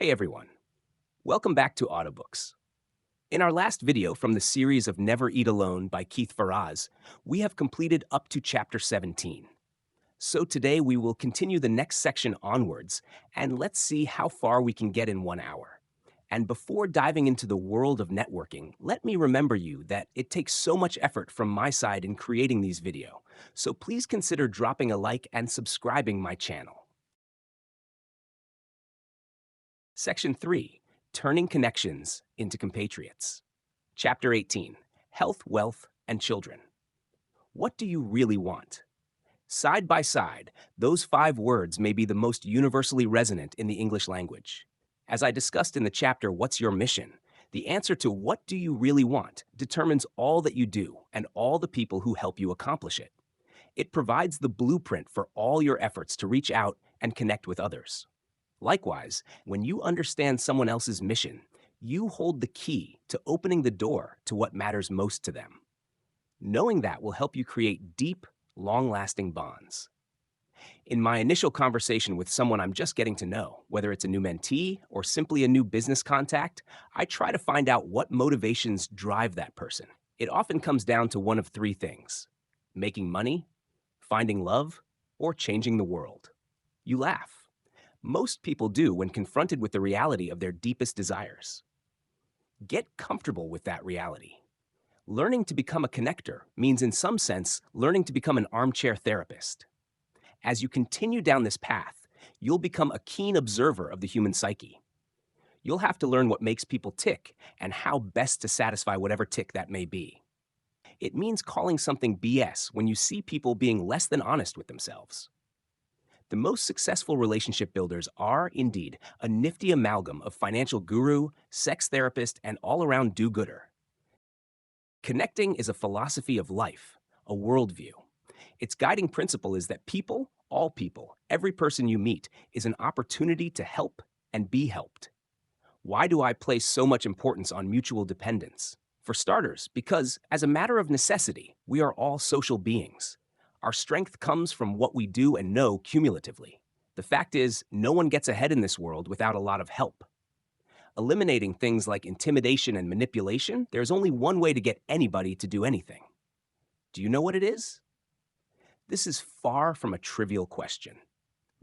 Hey everyone, welcome back to Autobooks. In our last video from the series of Never Eat Alone by Keith Faraz, we have completed up to chapter 17. So today we will continue the next section onwards, and let's see how far we can get in 1 hour. And before diving into the world of networking, let me remember you that it takes so much effort from my side in creating these videos, so please consider dropping a like and subscribing my channel. Section 3, Turning Connections into Compatriots. Chapter 18, Health, Wealth, and Children. What do you really want? Side by side, those 5 words may be the most universally resonant in the English language. As I discussed in the chapter, What's Your Mission? The answer to what do you really want determines all that you do and all the people who help you accomplish it. It provides the blueprint for all your efforts to reach out and connect with others. Likewise, when you understand someone else's mission, you hold the key to opening the door to what matters most to them. Knowing that will help you create deep, long-lasting bonds. In my initial conversation with someone I'm just getting to know, whether it's a new mentee or simply a new business contact, I try to find out what motivations drive that person. It often comes down to one of 3 things: making money, finding love, or changing the world. You laugh. Most people do when confronted with the reality of their deepest desires. Get comfortable with that reality. Learning to become a connector means, in some sense, learning to become an armchair therapist. As you continue down this path, you'll become a keen observer of the human psyche. You'll have to learn what makes people tick and how best to satisfy whatever tick that may be. It means calling something BS when you see people being less than honest with themselves. The most successful relationship builders are, indeed, a nifty amalgam of financial guru, sex therapist, and all-around do-gooder. Connecting is a philosophy of life, a worldview. Its guiding principle is that people, all people, every person you meet, is an opportunity to help and be helped. Why do I place so much importance on mutual dependence? For starters, because, as a matter of necessity, we are all social beings. Our strength comes from what we do and know cumulatively. The fact is, no one gets ahead in this world without a lot of help. Eliminating things like intimidation and manipulation, there's only one way to get anybody to do anything. Do you know what it is? This is far from a trivial question.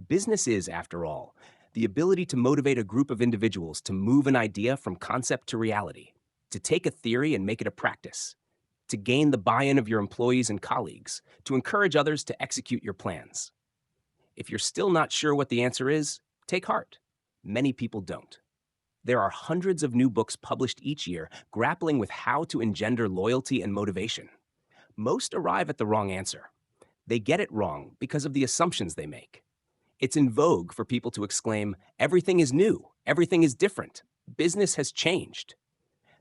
Business is, after all, the ability to motivate a group of individuals to move an idea from concept to reality, to take a theory and make it a practice, to gain the buy-in of your employees and colleagues, to encourage others to execute your plans. If you're still not sure what the answer is, take heart. Many people don't. There are hundreds of new books published each year grappling with how to engender loyalty and motivation. Most arrive at the wrong answer. They get it wrong because of the assumptions they make. It's in vogue for people to exclaim, "Everything is new, everything is different, business has changed."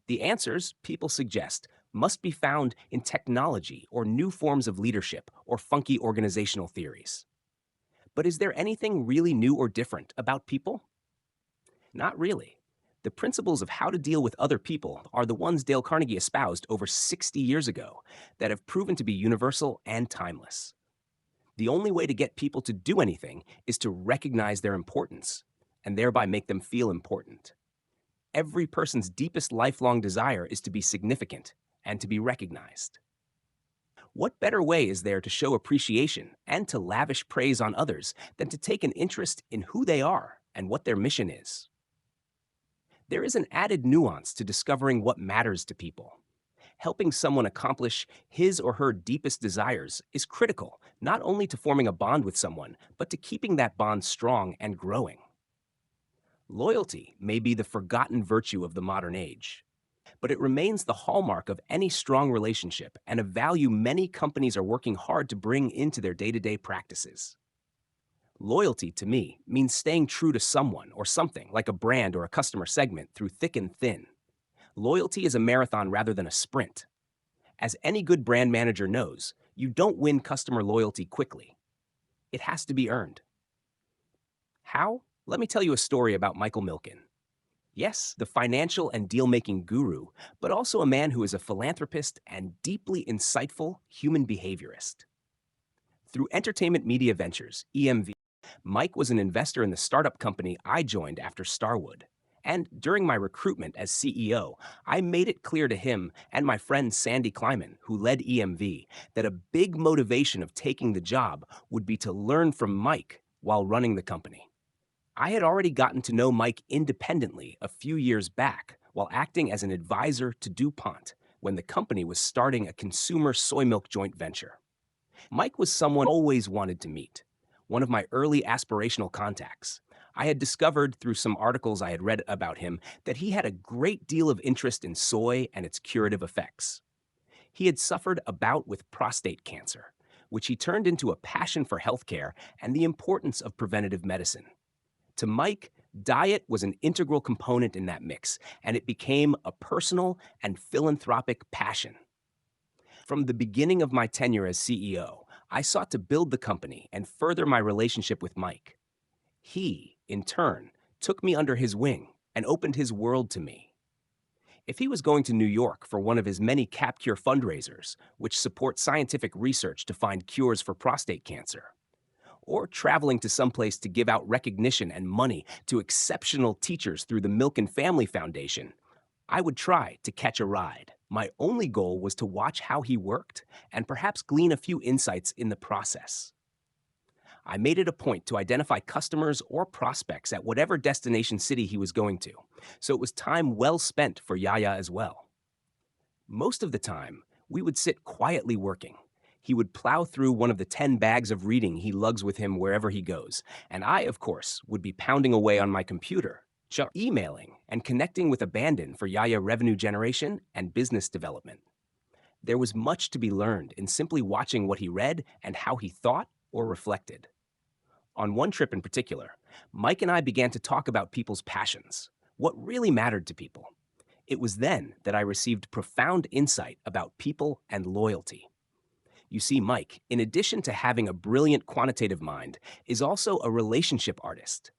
The answers, people suggest, must be found in technology or new forms of leadership or funky organizational theories. But is there anything really new or different about people? Not really. The principles of how to deal with other people are the ones Dale Carnegie espoused over 60 years ago that have proven to be universal and timeless. The only way to get people to do anything is to recognize their importance and thereby make them feel important. Every person's deepest lifelong desire is to be significant and to be recognized. What better way is there to show appreciation and to lavish praise on others than to take an interest in who they are and what their mission is? There is an added nuance to discovering what matters to people. Helping someone accomplish his or her deepest desires is critical, not only to forming a bond with someone, but to keeping that bond strong and growing. Loyalty may be the forgotten virtue of the modern age, but it remains the hallmark of any strong relationship and a value many companies are working hard to bring into their day-to-day practices. Loyalty, to me, means staying true to someone or something, like a brand or a customer segment, through thick and thin. Loyalty is a marathon rather than a sprint. As any good brand manager knows, you don't win customer loyalty quickly. It has to be earned. How? Let me tell you a story about Michael Milken. Yes, the financial and deal-making guru, but also a man who is a philanthropist and deeply insightful human behaviorist. Through Entertainment Media Ventures, EMV, Mike was an investor in the startup company I joined after Starwood. And during my recruitment as CEO, I made it clear to him and my friend Sandy Kleiman, who led EMV, that a big motivation of taking the job would be to learn from Mike while running the company. I had already gotten to know Mike independently a few years back while acting as an advisor to DuPont when the company was starting a consumer soy milk joint venture. Mike was someone I always wanted to meet, one of my early aspirational contacts. I had discovered through some articles I had read about him that he had a great deal of interest in soy and its curative effects. He had suffered a bout with prostate cancer, which he turned into a passion for healthcare and the importance of preventative medicine. To Mike, diet was an integral component in that mix, and it became a personal and philanthropic passion. From the beginning of my tenure as CEO, I sought to build the company and further my relationship with Mike. He, in turn, took me under his wing and opened his world to me. If he was going to New York for one of his many CapCure fundraisers, which support scientific research to find cures for prostate cancer, or traveling to someplace to give out recognition and money to exceptional teachers through the Milk and Family Foundation, I would try to catch a ride. My only goal was to watch how he worked and perhaps glean a few insights in the process. I made it a point to identify customers or prospects at whatever destination city he was going to, so it was time well spent for Yaya as well. Most of the time, we would sit quietly working. He would plow through one of the 10 bags of reading he lugs with him wherever he goes, and I, of course, would be pounding away on my computer, emailing and connecting with abandon for Yaya revenue generation and business development. There was much to be learned in simply watching what he read and how he thought or reflected. On one trip in particular, Mike and I began to talk about people's passions, what really mattered to people. It was then that I received profound insight about people and loyalty. You see, Mike, in addition to having a brilliant quantitative mind, is also a relationship artist.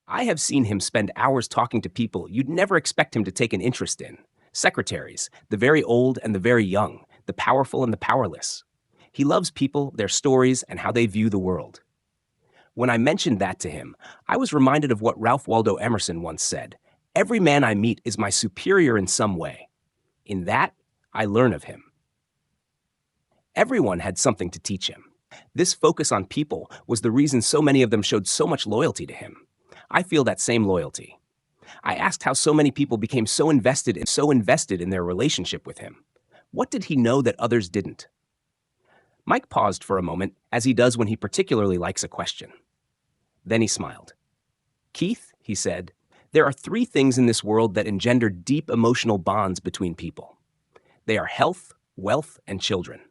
I have seen him spend hours talking to people you'd never expect him to take an interest in. Secretaries, the very old and the very young, the powerful and the powerless. He loves people, their stories, and how they view the world. When I mentioned that to him, I was reminded of what Ralph Waldo Emerson once said, "Every man I meet is my superior in some way. In that, I learn of him." Everyone had something to teach him. This focus on people was the reason so many of them showed so much loyalty to him. I feel that same loyalty. I asked how so many people became so invested in their relationship with him. What did he know that others didn't? Mike paused for a moment, as he does when he particularly likes a question. Then he smiled. "Keith," he said, "there are 3 things in this world that engender deep emotional bonds between people. They are health, wealth, and children.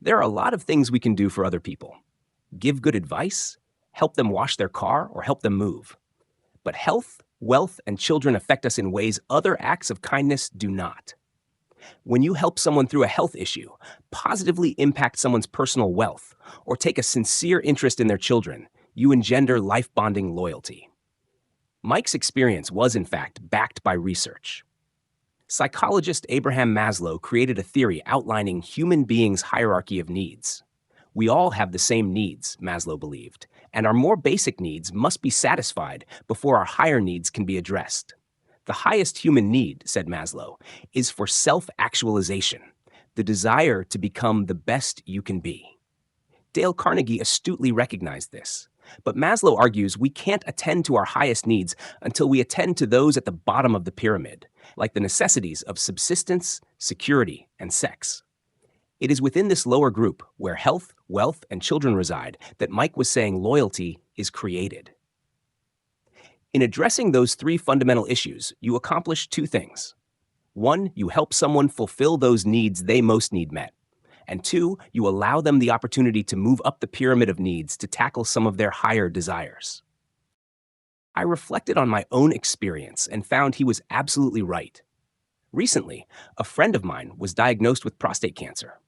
There are a lot of things we can do for other people. Give good advice, help them wash their car, or help them move. But health, wealth, and children affect us in ways other acts of kindness do not. When you help someone through a health issue, positively impact someone's personal wealth, or take a sincere interest in their children, you engender life-bonding loyalty." Mike's experience was, in fact, backed by research. Psychologist Abraham Maslow created a theory outlining human beings' hierarchy of needs. We all have the same needs, Maslow believed, and our more basic needs must be satisfied before our higher needs can be addressed. The highest human need, said Maslow, is for self-actualization, the desire to become the best you can be. Dale Carnegie astutely recognized this, but Maslow argues we can't attend to our highest needs until we attend to those at the bottom of the pyramid, like the necessities of subsistence, security, and sex. It is within this lower group, where health, wealth, and children reside, that Mike was saying loyalty is created. In addressing those 3 fundamental issues, you accomplish 2 things. 1, you help someone fulfill those needs they most need met. And 2, you allow them the opportunity to move up the pyramid of needs to tackle some of their higher desires. I reflected on my own experience and found he was absolutely right. Recently, a friend of mine was diagnosed with prostate cancer.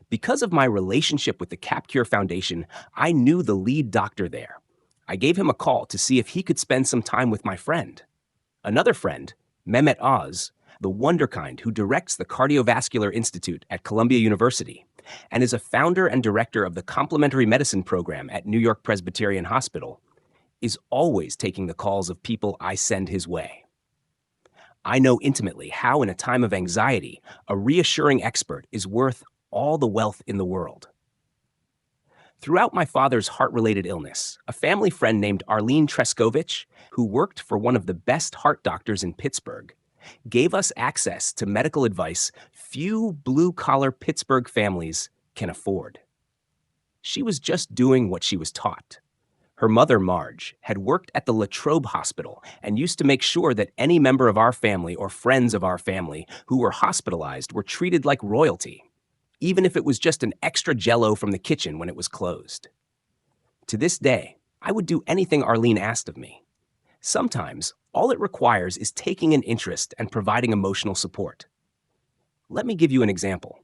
Because of my relationship with the CapCure Foundation, I knew the lead doctor there. I gave him a call to see if he could spend some time with my friend. Another friend, Mehmet Oz, the wonderkind who directs the Cardiovascular Institute at Columbia University, and is a founder and director of the complementary medicine program at New York Presbyterian Hospital, is always taking the calls of people I send his way. I know intimately how, in a time of anxiety, a reassuring expert is worth all the wealth in the world. Throughout my father's heart-related illness, a family friend named Arlene Treskovich, who worked for one of the best heart doctors in Pittsburgh, gave us access to medical advice few blue-collar Pittsburgh families can afford. She was just doing what she was taught. Her mother, Marge, had worked at the Latrobe Hospital and used to make sure that any member of our family or friends of our family who were hospitalized were treated like royalty, even if it was just an extra Jell-O from the kitchen when it was closed. To this day, I would do anything Arlene asked of me. Sometimes, all it requires is taking an interest and providing emotional support. Let me give you an example.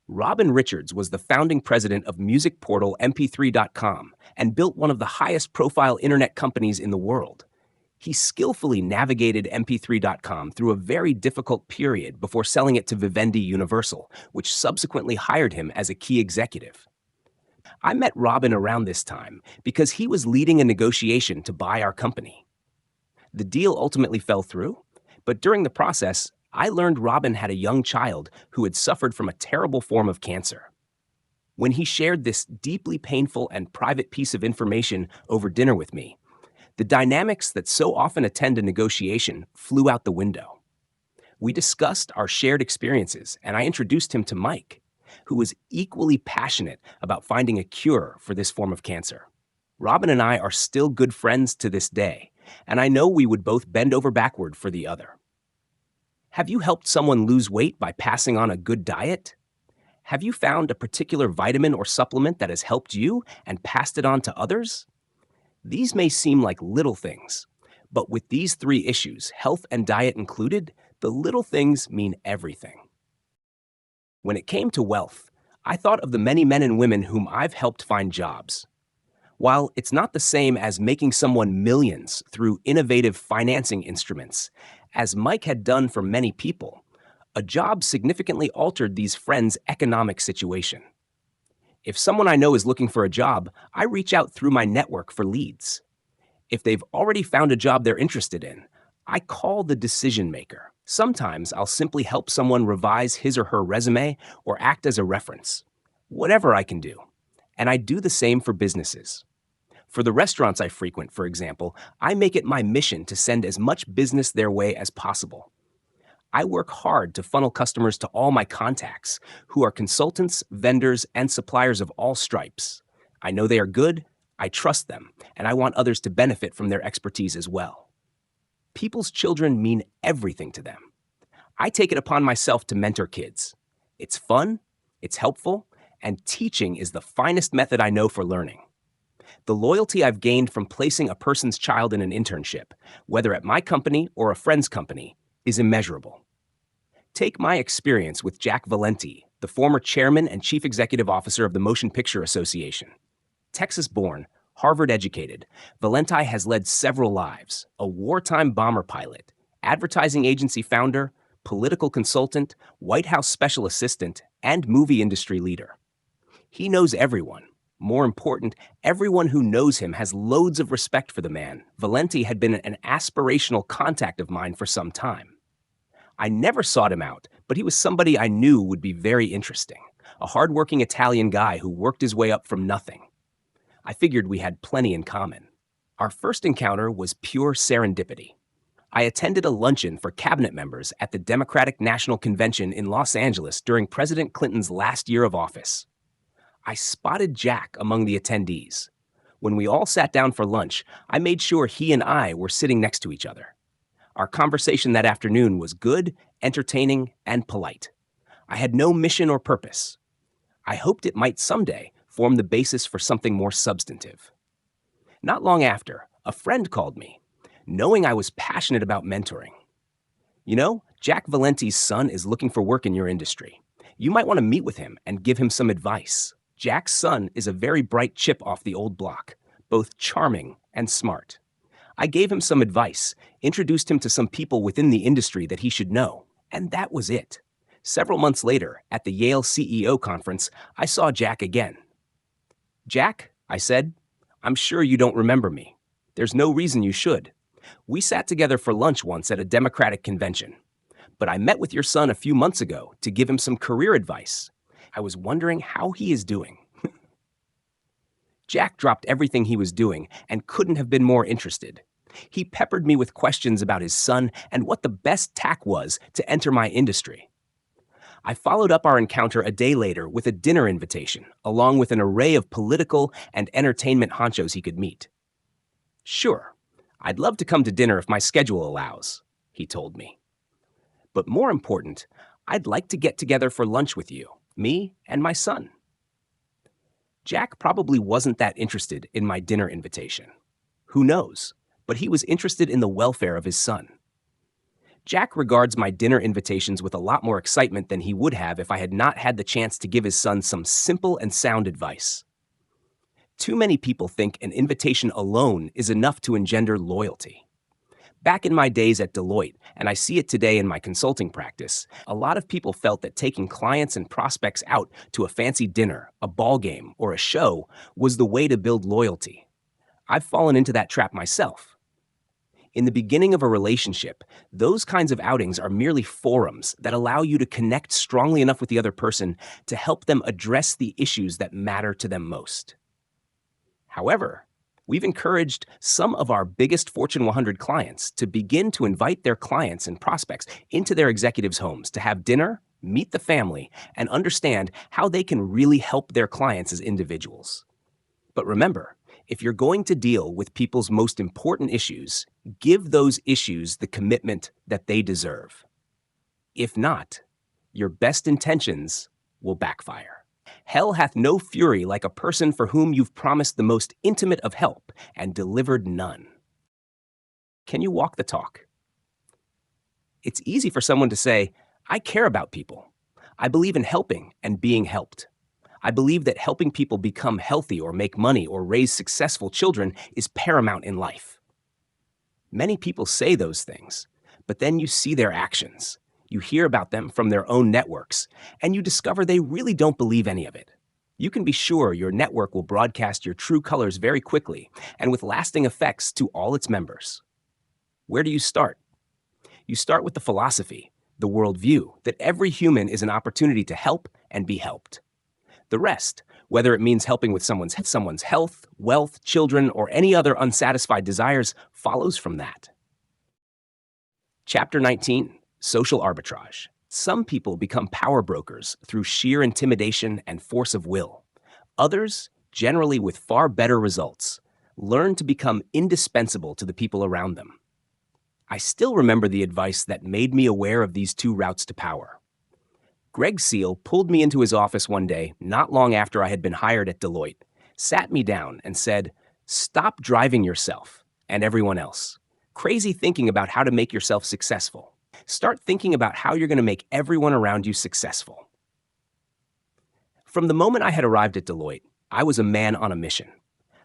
Robin Richards was the founding president of music portal mp3.com and built one of the highest profile internet companies in the world. He skillfully navigated mp3.com through a very difficult period before selling it to Vivendi Universal, which subsequently hired him as a key executive. I met Robin around this time because he was leading a negotiation to buy our company. The deal ultimately fell through, but during the process, I learned Robin had a young child who had suffered from a terrible form of cancer. When he shared this deeply painful and private piece of information over dinner with me, the dynamics that so often attend a negotiation flew out the window. We discussed our shared experiences, and I introduced him to Mike, who was equally passionate about finding a cure for this form of cancer. Robin and I are still good friends to this day, and I know we would both bend over backward for the other. Have you helped someone lose weight by passing on a good diet? Have you found a particular vitamin or supplement that has helped you and passed it on to others? These may seem like little things, but with these three issues, health and diet included, the little things mean everything. When it came to wealth, I thought of the many men and women whom I've helped find jobs. While it's not the same as making someone millions through innovative financing instruments, as Mike had done for many people, a job significantly altered these friends' economic situation. If someone I know is looking for a job, I reach out through my network for leads. If they've already found a job they're interested in, I call the decision maker. Sometimes I'll simply help someone revise his or her resume or act as a reference. Whatever I can do. And I do the same for businesses. For the restaurants I frequent, for example, I make it my mission to send as much business their way as possible. I work hard to funnel customers to all my contacts, who are consultants, vendors, and suppliers of all stripes. I know they are good, I trust them, and I want others to benefit from their expertise as well. People's children mean everything to them. I take it upon myself to mentor kids. It's fun, it's helpful, and teaching is the finest method I know for learning. The loyalty I've gained from placing a person's child in an internship, whether at my company or a friend's company, is immeasurable. Take my experience with Jack Valenti, the former chairman and chief executive officer of the Motion Picture Association. Texas-born, Harvard-educated, Valenti has led several lives: a wartime bomber pilot, advertising agency founder, political consultant, White House special assistant, and movie industry leader. He knows everyone. More important, everyone who knows him has loads of respect for the man. Valenti had been an aspirational contact of mine for some time. I never sought him out, but he was somebody I knew would be very interesting. A hardworking Italian guy who worked his way up from nothing. I figured we had plenty in common. Our first encounter was pure serendipity. I attended a luncheon for cabinet members at the Democratic National Convention in Los Angeles during President Clinton's last year of office. I spotted Jack among the attendees. When we all sat down for lunch, I made sure he and I were sitting next to each other. Our conversation that afternoon was good, entertaining, and polite. I had no mission or purpose. I hoped it might someday form the basis for something more substantive. Not long after, a friend called me, knowing I was passionate about mentoring. You know, Jack Valenti's son is looking for work in your industry. You might want to meet with him and give him some advice. Jack's son is a very bright chip off the old block, both charming and smart. I gave him some advice, introduced him to some people within the industry that he should know, and that was it. Several months later, at the Yale CEO conference, I saw Jack again. "Jack," I said, "I'm sure you don't remember me. There's no reason you should. We sat together for lunch once at a Democratic convention. But I met with your son a few months ago to give him some career advice. I was wondering how he is doing." Jack dropped everything he was doing and couldn't have been more interested. He peppered me with questions about his son and what the best tack was to enter my industry. I followed up our encounter a day later with a dinner invitation, along with an array of political and entertainment honchos he could meet. "Sure, I'd love to come to dinner if my schedule allows," he told me. "But more important, I'd like to get together for lunch with you, me and my son." Jack probably wasn't that interested in my dinner invitation. Who knows? But he was interested in the welfare of his son. Jack regards my dinner invitations with a lot more excitement than he would have if I had not had the chance to give his son some simple and sound advice. Too many people think an invitation alone is enough to engender loyalty. Back in my days at Deloitte, and I see it today in my consulting practice, a lot of people felt that taking clients and prospects out to a fancy dinner, a ball game, or a show was the way to build loyalty. I've fallen into that trap myself. In the beginning of a relationship, those kinds of outings are merely forums that allow you to connect strongly enough with the other person to help them address the issues that matter to them most. However, we've encouraged some of our biggest Fortune 100 clients to begin to invite their clients and prospects into their executives' homes to have dinner, meet the family, and understand how they can really help their clients as individuals. But remember, if you're going to deal with people's most important issues, give those issues the commitment that they deserve. If not, your best intentions will backfire. Hell hath no fury like a person for whom you've promised the most intimate of help and delivered none. Can you walk the talk? It's easy for someone to say, "I care about people. I believe in helping and being helped. I believe that helping people become healthy or make money or raise successful children is paramount in life." Many people say those things, but then you see their actions. You hear about them from their own networks, and you discover they really don't believe any of it. You can be sure your network will broadcast your true colors very quickly and with lasting effects to all its members. Where do you start? You start with the philosophy, the worldview, that every human is an opportunity to help and be helped. The rest, whether it means helping with someone's health, wealth, children, or any other unsatisfied desires, follows from that. Chapter 19, Social Arbitrage. Some people become power brokers through sheer intimidation and force of will. Others, generally with far better results, learn to become indispensable to the people around them. I still remember the advice that made me aware of these two routes to power. Greg Seal pulled me into his office one day, not long after I had been hired at Deloitte, sat me down and said, "Stop driving yourself and everyone else. Crazy thinking about how to make yourself successful. Start thinking about how you're going to make everyone around you successful." From the moment I had arrived at Deloitte, I was a man on a mission.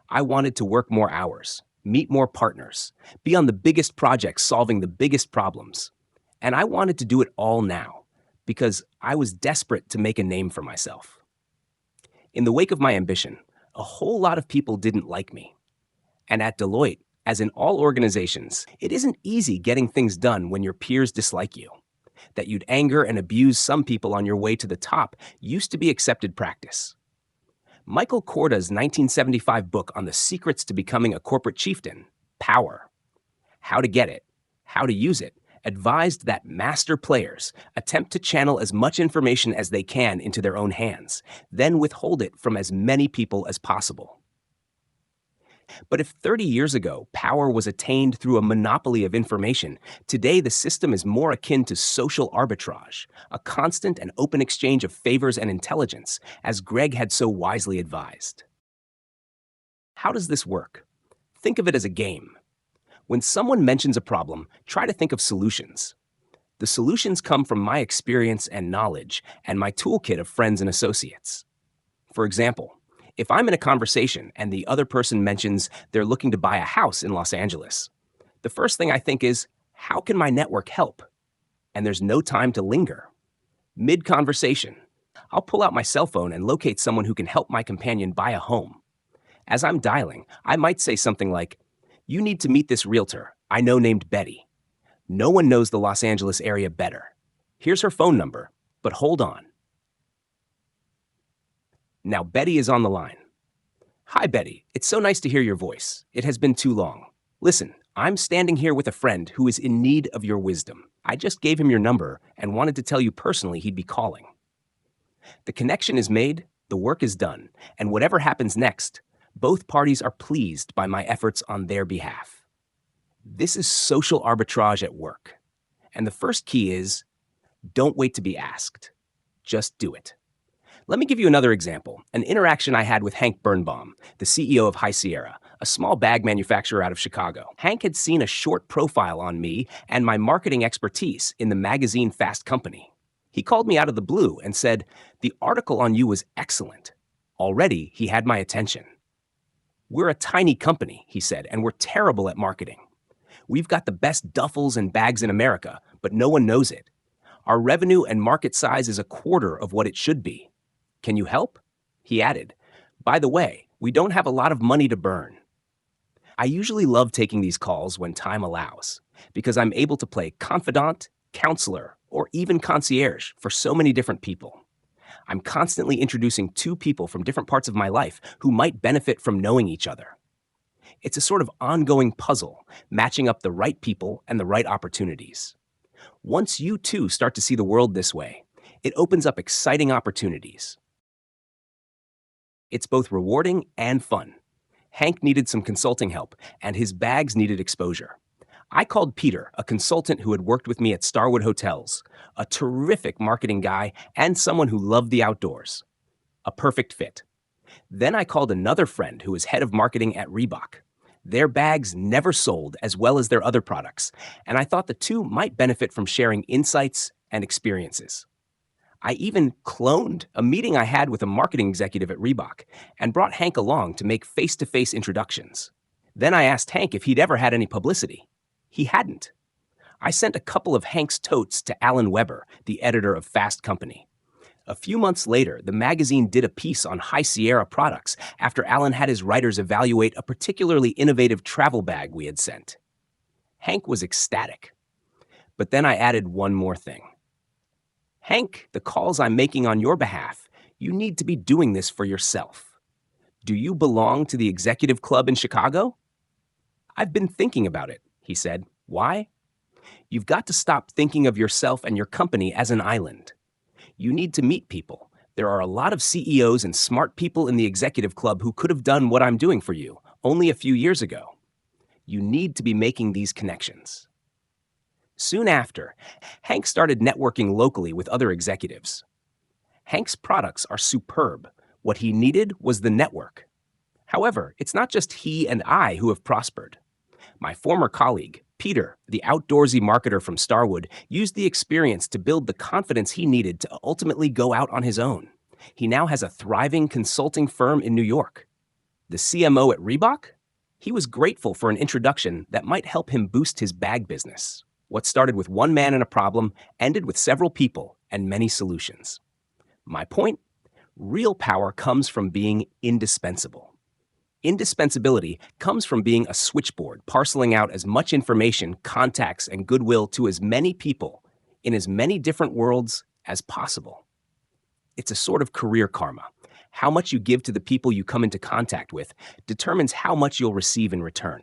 I wanted to work more hours, meet more partners, be on the biggest projects solving the biggest problems. And I wanted to do it all now, because I was desperate to make a name for myself. In the wake of my ambition, a whole lot of people didn't like me. And at Deloitte, as in all organizations, it isn't easy getting things done when your peers dislike you. That you'd anger and abuse some people on your way to the top used to be accepted practice. Michael Korda's 1975 book on the secrets to becoming a corporate chieftain, Power, How to Get It, How to Use It, advised that master players attempt to channel as much information as they can into their own hands, then withhold it from as many people as possible. But if 30 years ago power was attained through a monopoly of information, today the system is more akin to social arbitrage, a constant and open exchange of favors and intelligence, as Greg had so wisely advised. How does this work? Think of it as a game. When someone mentions a problem, try to think of solutions. The solutions come from my experience and knowledge and my toolkit of friends and associates. For example, if I'm in a conversation and the other person mentions they're looking to buy a house in Los Angeles, the first thing I think is, how can my network help? And there's no time to linger. Mid-conversation, I'll pull out my cell phone and locate someone who can help my companion buy a home. As I'm dialing, I might say something like, "You need to meet this realtor I know named Betty. No one knows the Los Angeles area better. Here's her phone number, but hold on." Now Betty is on the line. "Hi, Betty. It's so nice to hear your voice. It has been too long. Listen, I'm standing here with a friend who is in need of your wisdom. I just gave him your number and wanted to tell you personally he'd be calling." The connection is made, the work is done, and whatever happens next, both parties are pleased by my efforts on their behalf. This is social arbitrage at work. And the first key is, don't wait to be asked. Just do it. Let me give you another example, an interaction I had with Hank Birnbaum, the CEO of High Sierra, a small bag manufacturer out of Chicago. Hank had seen a short profile on me and my marketing expertise in the magazine Fast Company. He called me out of the blue and said, "The article on you was excellent." Already, he had my attention. "We're a tiny company," he said, "and we're terrible at marketing. We've got the best duffels and bags in America, but no one knows it. Our revenue and market size is a quarter of what it should be. Can you help?" He added, "By the way, we don't have a lot of money to burn." I usually love taking these calls when time allows, because I'm able to play confidant, counselor, or even concierge for so many different people. I'm constantly introducing two people from different parts of my life who might benefit from knowing each other. It's a sort of ongoing puzzle, matching up the right people and the right opportunities. Once you too start to see the world this way, it opens up exciting opportunities. It's both rewarding and fun. Hank needed some consulting help, and his bags needed exposure. I called Peter, a consultant who had worked with me at Starwood Hotels, a terrific marketing guy and someone who loved the outdoors. A perfect fit. Then I called another friend who was head of marketing at Reebok. Their bags never sold as well as their other products, and I thought the two might benefit from sharing insights and experiences. I even cloned a meeting I had with a marketing executive at Reebok and brought Hank along to make face-to-face introductions. Then I asked Hank if he'd ever had any publicity. He hadn't. I sent a couple of Hank's totes to Alan Weber, the editor of Fast Company. A few months later, the magazine did a piece on High Sierra products after Alan had his writers evaluate a particularly innovative travel bag we had sent. Hank was ecstatic. But then I added one more thing. "Hank, the calls I'm making on your behalf, you need to be doing this for yourself. Do you belong to the executive club in Chicago?" "I've been thinking about it," he said. "Why?" "You've got to stop thinking of yourself and your company as an island. You need to meet people. There are a lot of CEOs and smart people in the executive club who could have done what I'm doing for you only a few years ago. You need to be making these connections." Soon after, Hank started networking locally with other executives. Hank's products are superb. What he needed was the network. However, it's not just he and I who have prospered. My former colleague, Peter, the outdoorsy marketer from Starwood, used the experience to build the confidence he needed to ultimately go out on his own. He now has a thriving consulting firm in New York. The CMO at Reebok? He was grateful for an introduction that might help him boost his bag business. What started with one man and a problem ended with several people and many solutions. My point? Real power comes from being indispensable. Indispensability comes from being a switchboard, parceling out as much information, contacts, and goodwill to as many people in as many different worlds as possible. It's a sort of career karma. How much you give to the people you come into contact with determines how much you'll receive in return.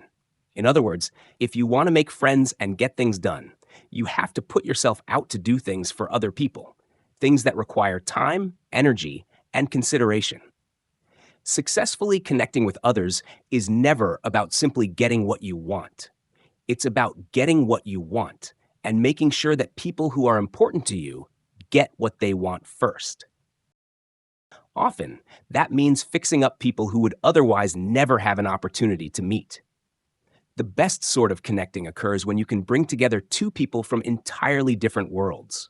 In other words, if you want to make friends and get things done, you have to put yourself out to do things for other people, things that require time, energy, and consideration. Successfully connecting with others is never about simply getting what you want. It's about getting what you want and making sure that people who are important to you get what they want first. Often, that means fixing up people who would otherwise never have an opportunity to meet. The best sort of connecting occurs when you can bring together two people from entirely different worlds.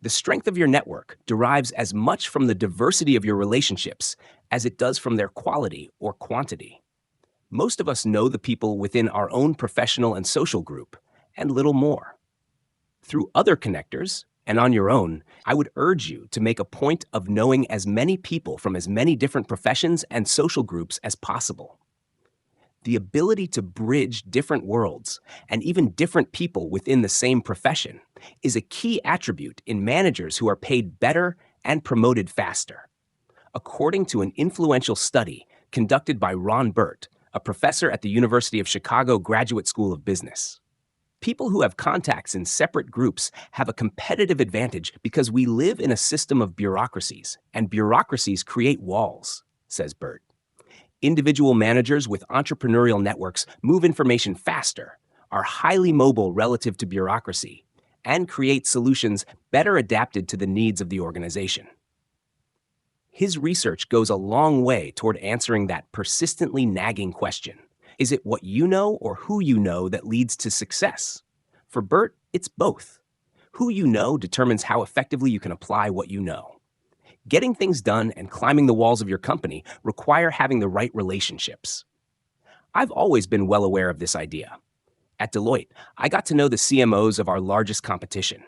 The strength of your network derives as much from the diversity of your relationships as it does from their quality or quantity. Most of us know the people within our own professional and social group, and little more. Through other connectors, And on your own, I would urge you to make a point of knowing as many people from as many different professions and social groups as possible. The ability to bridge different worlds and even different people within the same profession is a key attribute in managers who are paid better and promoted faster. According to an influential study conducted by Ron Burt, a professor at the University of Chicago Graduate School of Business. People who have contacts in separate groups have a competitive advantage because we live in a system of bureaucracies, and bureaucracies create walls, says Burt. Individual managers with entrepreneurial networks move information faster, are highly mobile relative to bureaucracy, and create solutions better adapted to the needs of the organization. His research goes a long way toward answering that persistently nagging question. Is it what you know or who you know that leads to success? For Burt, it's both. Who you know determines how effectively you can apply what you know. Getting things done and climbing the walls of your company require having the right relationships. I've always been well aware of this idea. At Deloitte, I got to know the CMOs of our largest competition.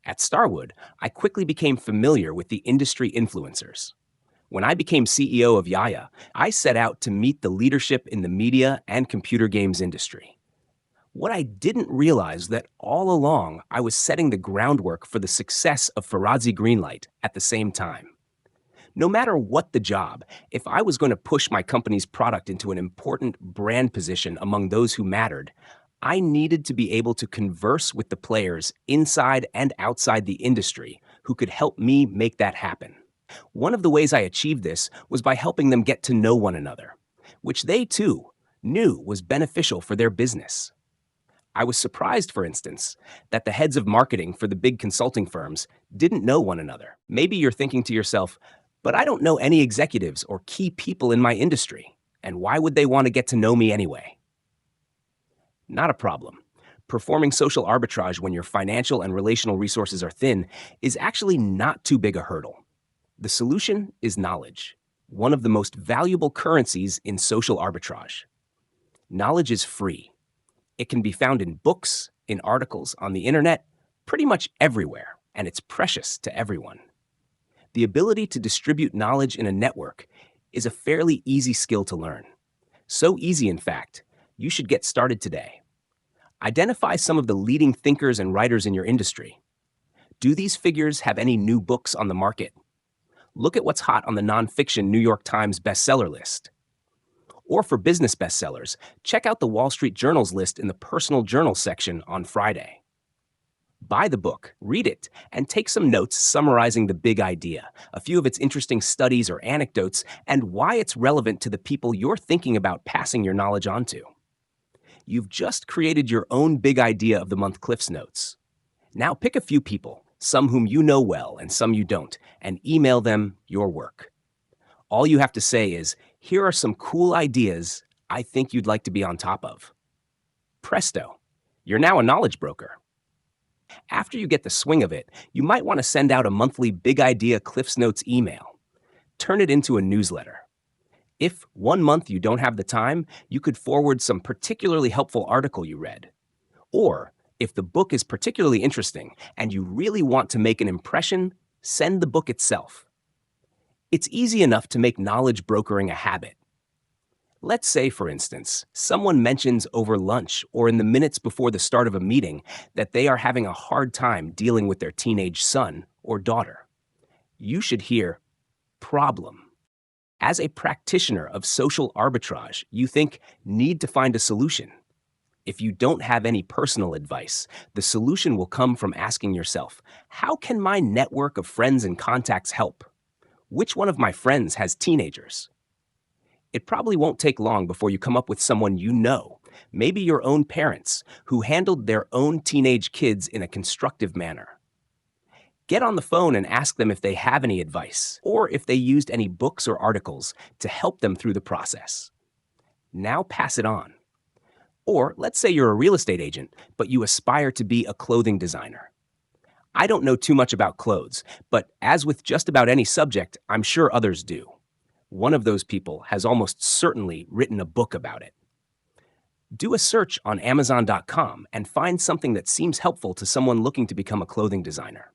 At Starwood, I quickly became familiar with the industry influencers. When I became CEO of Yaya, I set out to meet the leadership in the media and computer games industry. What I didn't realize that all along I was setting the groundwork for the success of Farazi Greenlight at the same time. No matter what the job, if I was going to push my company's product into an important brand position among those who mattered, I needed to be able to converse with the players inside and outside the industry who could help me make that happen. One of the ways I achieved this was by helping them get to know one another, which they too knew was beneficial for their business. I was surprised, for instance, that the heads of marketing for the big consulting firms didn't know one another. Maybe you're thinking to yourself, but I don't know any executives or key people in my industry, and why would they want to get to know me anyway? Not a problem. Performing social arbitrage when your financial and relational resources are thin is actually not too big a hurdle. The solution is knowledge, one of the most valuable currencies in social arbitrage. Knowledge is free. It can be found in books, in articles, on the internet, pretty much everywhere, and it's precious to everyone. The ability to distribute knowledge in a network is a fairly easy skill to learn. So easy, in fact, you should get started today. Identify some of the leading thinkers and writers in your industry. Do these figures have any new books on the market? Look at what's hot on the nonfiction New York Times bestseller list. Or for business bestsellers, check out the Wall Street Journal's list in the personal journal section on Friday. Buy the book, read it, and take some notes summarizing the big idea, a few of its interesting studies or anecdotes, and why it's relevant to the people you're thinking about passing your knowledge on to. You've just created your own big idea of the month Cliff's Notes. Now pick a few people, some whom you know well and some you don't, and email them your work. All you have to say is, here are some cool ideas I think you'd like to be on top of. Presto, you're now a knowledge broker. After you get the swing of it, you might want to send out a monthly Big Idea Cliff's Notes email. Turn it into a newsletter. If one month you don't have the time, you could forward some particularly helpful article you read. Or, if the book is particularly interesting and you really want to make an impression, send the book itself. It's easy enough to make knowledge brokering a habit. Let's say, for instance, someone mentions over lunch or in the minutes before the start of a meeting that they are having a hard time dealing with their teenage son or daughter. You should hear, problem. As a practitioner of social arbitrage, you think, need to find a solution. If you don't have any personal advice, the solution will come from asking yourself, how can my network of friends and contacts help? Which one of my friends has teenagers? It probably won't take long before you come up with someone you know, maybe your own parents, who handled their own teenage kids in a constructive manner. Get on the phone and ask them if they have any advice, or if they used any books or articles to help them through the process. Now pass it on. Or let's say you're a real estate agent, but you aspire to be a clothing designer. I don't know too much about clothes, but as with just about any subject, I'm sure others do. One of those people has almost certainly written a book about it. Do a search on Amazon.com and find something that seems helpful to someone looking to become a clothing designer.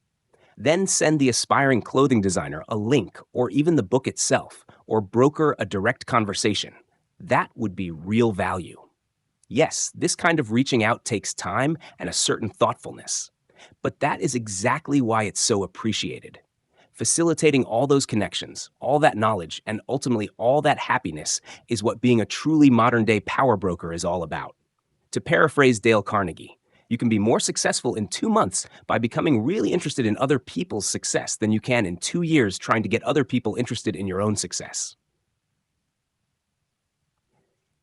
Then send the aspiring clothing designer a link or even the book itself, or broker a direct conversation. That would be real value. Yes, this kind of reaching out takes time and a certain thoughtfulness. But that is exactly why it's so appreciated. Facilitating all those connections, all that knowledge, and ultimately all that happiness is what being a truly modern day power broker is all about. To paraphrase Dale Carnegie, you can be more successful in 2 months by becoming really interested in other people's success than you can in 2 years trying to get other people interested in your own success.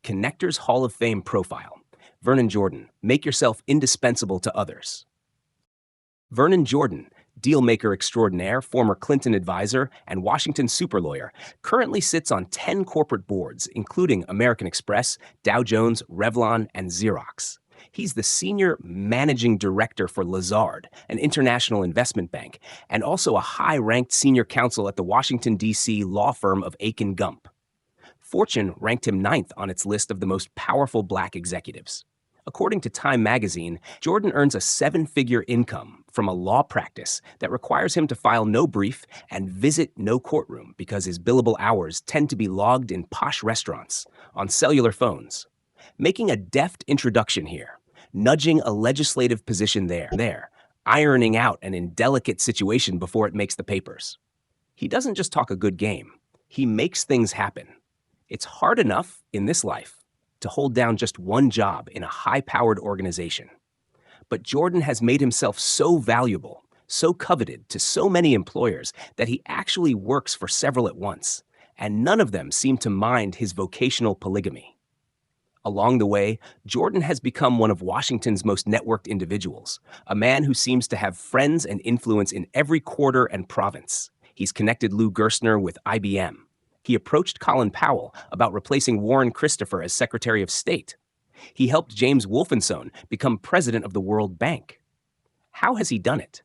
Connectors Hall of Fame Profile. Vernon Jordan, make yourself indispensable to others. Vernon Jordan, dealmaker extraordinaire, former Clinton advisor, and Washington super lawyer, currently sits on 10 corporate boards, including American Express, Dow Jones, Revlon, and Xerox. He's the senior managing director for Lazard, an international investment bank, and also a high-ranked senior counsel at the Washington, D.C. law firm of Aiken Gump. Fortune ranked him 9th on its list of the most powerful black executives. According to Time magazine, Jordan earns a 7-figure income from a law practice that requires him to file no brief and visit no courtroom because his billable hours tend to be logged in posh restaurants, on cellular phones. Making a deft introduction here, nudging a legislative position there, ironing out an indelicate situation before it makes the papers. He doesn't just talk a good game, he makes things happen. It's hard enough in this life to hold down just one job in a high-powered organization. But Jordan has made himself so valuable, so coveted to so many employers that he actually works for several at once, and none of them seem to mind his vocational polygamy. Along the way, Jordan has become one of Washington's most networked individuals, a man who seems to have friends and influence in every quarter and province. He's connected Lou Gerstner with IBM. He approached Colin Powell about replacing Warren Christopher as Secretary of State. He helped James Wolfensohn become president of the World Bank. How has he done it?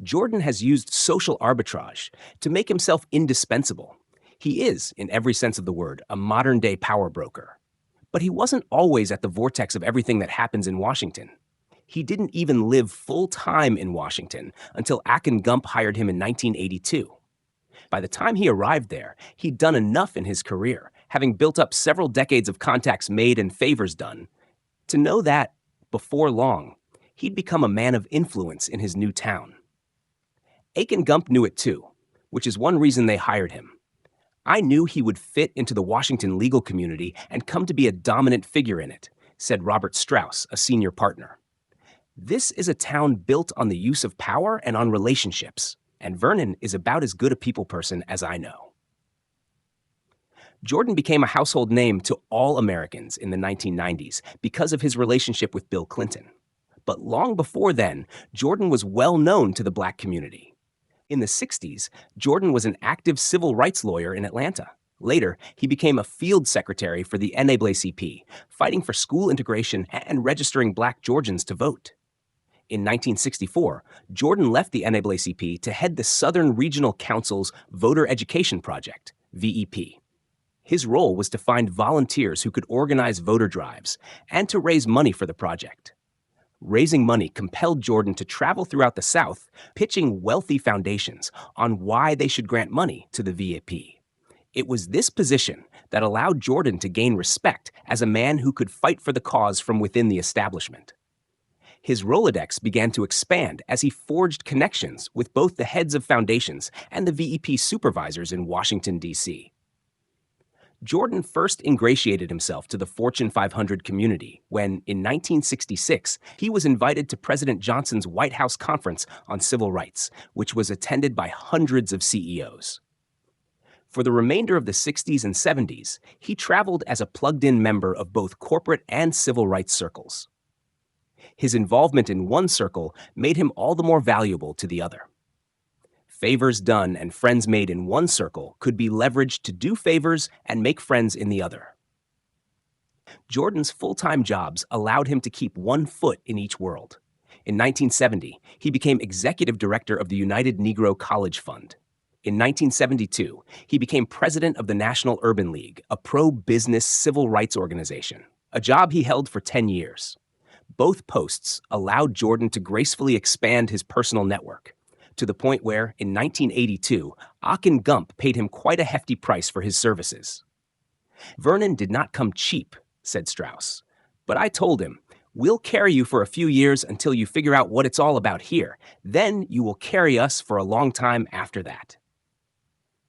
Jordan has used social arbitrage to make himself indispensable. He is, in every sense of the word, a modern-day power broker. But he wasn't always at the vortex of everything that happens in Washington. He didn't even live full-time in Washington until Aiken Gump hired him in 1982. By the time he arrived there, he'd done enough in his career, having built up several decades of contacts made and favors done, to know that, before long, he'd become a man of influence in his new town. Aiken Gump knew it too, which is one reason they hired him. "I knew he would fit into the Washington legal community and come to be a dominant figure in it," said Robert Strauss, a senior partner. "This is a town built on the use of power and on relationships. And Vernon is about as good a people person as I know." Jordan became a household name to all Americans in the 1990s because of his relationship with Bill Clinton. But long before then, Jordan was well known to the black community. In the 60s, Jordan was an active civil rights lawyer in Atlanta. Later, he became a field secretary for the NAACP, fighting for school integration and registering black Georgians to vote. In 1964, Jordan left the NAACP to head the Southern Regional Council's Voter Education Project, VEP. His role was to find volunteers who could organize voter drives and to raise money for the project. Raising money compelled Jordan to travel throughout the South, pitching wealthy foundations on why they should grant money to the VEP. It was this position that allowed Jordan to gain respect as a man who could fight for the cause from within the establishment. His Rolodex began to expand as he forged connections with both the heads of foundations and the VEP supervisors in Washington, D.C. Jordan first ingratiated himself to the Fortune 500 community when, in 1966, he was invited to President Johnson's White House Conference on Civil Rights, which was attended by hundreds of CEOs. For the remainder of the 60s and 70s, he traveled as a plugged-in member of both corporate and civil rights circles. His involvement in one circle made him all the more valuable to the other. Favors done and friends made in one circle could be leveraged to do favors and make friends in the other. Jordan's full-time jobs allowed him to keep one foot in each world. In 1970, he became executive director of the United Negro College Fund. In 1972, he became president of the National Urban League, a pro-business civil rights organization, a job he held for 10 years. Both posts allowed Jordan to gracefully expand his personal network. to the point where, in 1982, Aachen Gump paid him quite a hefty price for his services. "Vernon did not come cheap," said Strauss. "But I told him, 'We'll carry you for a few years until you figure out what it's all about here. Then you will carry us for a long time after that.'"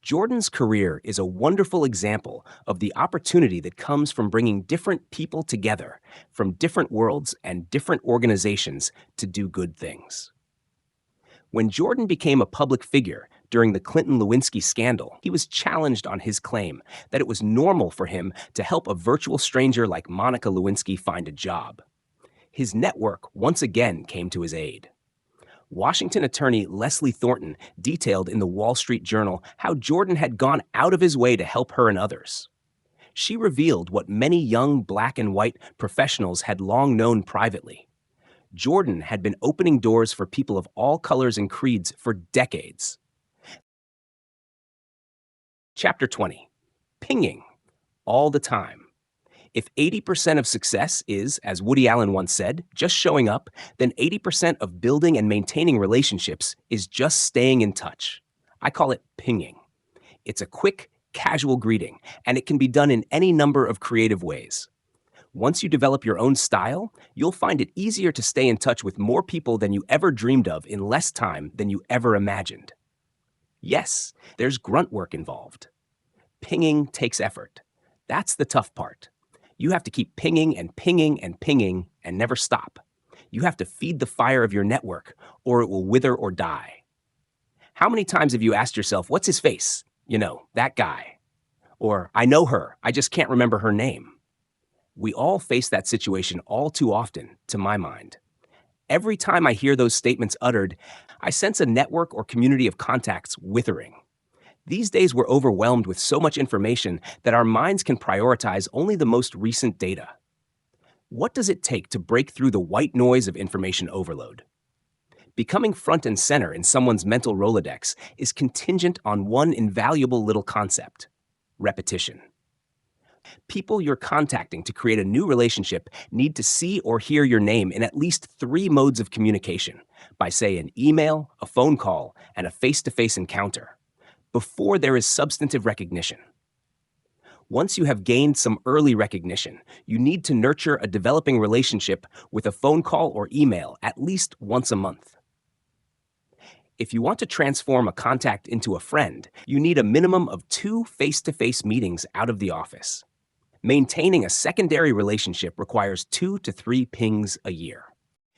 Jordan's career is a wonderful example of the opportunity that comes from bringing different people together from different worlds and different organizations to do good things. When Jordan became a public figure during the Clinton-Lewinsky scandal, he was challenged on his claim that it was normal for him to help a virtual stranger like Monica Lewinsky find a job. His network once again came to his aid. Washington attorney Leslie Thornton detailed in the Wall Street Journal how Jordan had gone out of his way to help her and others. She revealed what many young black and white professionals had long known privately. Jordan had been opening doors for people of all colors and creeds for decades. Chapter 20. Pinging. All the time. If 80% of success is, as Woody Allen once said, just showing up, then 80% of building and maintaining relationships is just staying in touch. I call it pinging. It's a quick, casual greeting, and it can be done in any number of creative ways. Once you develop your own style, you'll find it easier to stay in touch with more people than you ever dreamed of in less time than you ever imagined. Yes, there's grunt work involved. Pinging takes effort. That's the tough part. You have to keep pinging and pinging and pinging and never stop. You have to feed the fire of your network, or it will wither or die. How many times have you asked yourself, "What's his face? You know, that guy." Or, "I know her, I just can't remember her name." We all face that situation all too often, to my mind. Every time I hear those statements uttered, I sense a network or community of contacts withering. These days, we're overwhelmed with so much information that our minds can prioritize only the most recent data. What does it take to break through the white noise of information overload? Becoming front and center in someone's mental Rolodex is contingent on one invaluable little concept: repetition. People you're contacting to create a new relationship need to see or hear your name in at least 3 modes of communication, by, say, an email, a phone call, and a face-to-face encounter, before there is substantive recognition. Once you have gained some early recognition, you need to nurture a developing relationship with a phone call or email at least once a month. If you want to transform a contact into a friend, you need a minimum of 2 face-to-face meetings out of the office. Maintaining a secondary relationship requires 2 to 3 pings a year.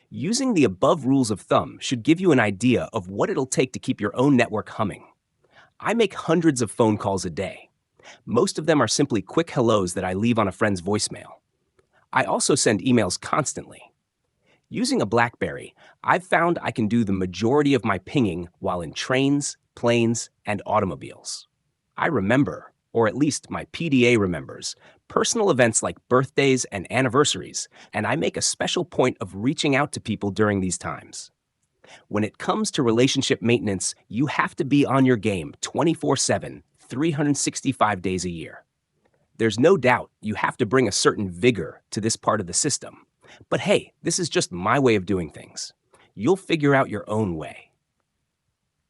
Using the above rules of thumb should give you an idea of what it'll take to keep your own network humming. I make hundreds of phone calls a day. Most of them are simply quick hellos that I leave on a friend's voicemail. I also send emails constantly. Using a BlackBerry, I've found I can do the majority of my pinging while in trains, planes, and automobiles. I remember, or at least my PDA remembers, personal events like birthdays and anniversaries, and I make a special point of reaching out to people during these times. When it comes to relationship maintenance, you have to be on your game 24/7, 365 days a year. There's no doubt you have to bring a certain vigor to this part of the system. But hey, this is just my way of doing things. You'll figure out your own way.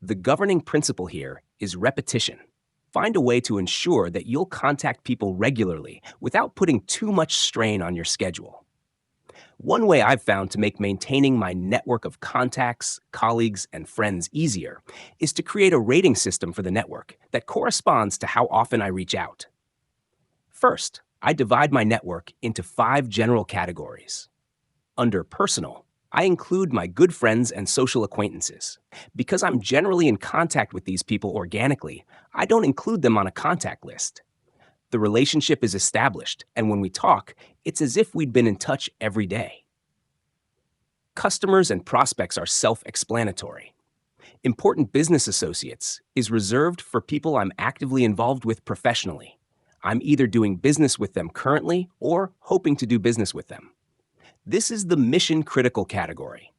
The governing principle here is repetition. Find a way to ensure that you'll contact people regularly without putting too much strain on your schedule. One way I've found to make maintaining my network of contacts, colleagues, and friends easier is to create a rating system for the network that corresponds to how often I reach out. First, I divide my network into 5 general categories. Under personal, I include my good friends and social acquaintances. Because I'm generally in contact with these people organically, I don't include them on a contact list. The relationship is established, and when we talk, it's as if we'd been in touch every day. Customers and prospects are self-explanatory. Important business associates is reserved for people I'm actively involved with professionally. I'm either doing business with them currently or hoping to do business with them. This is the mission-critical category.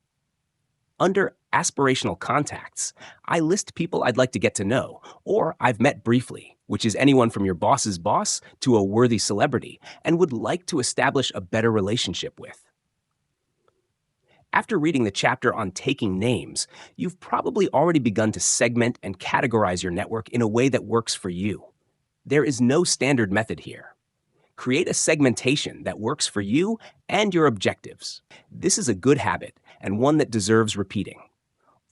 Under aspirational contacts, I list people I'd like to get to know, or I've met briefly, which is anyone from your boss's boss to a worthy celebrity, and would like to establish a better relationship with. After reading the chapter on taking names, you've probably already begun to segment and categorize your network in a way that works for you. There is no standard method here. Create a segmentation that works for you and your objectives. This is a good habit and one that deserves repeating.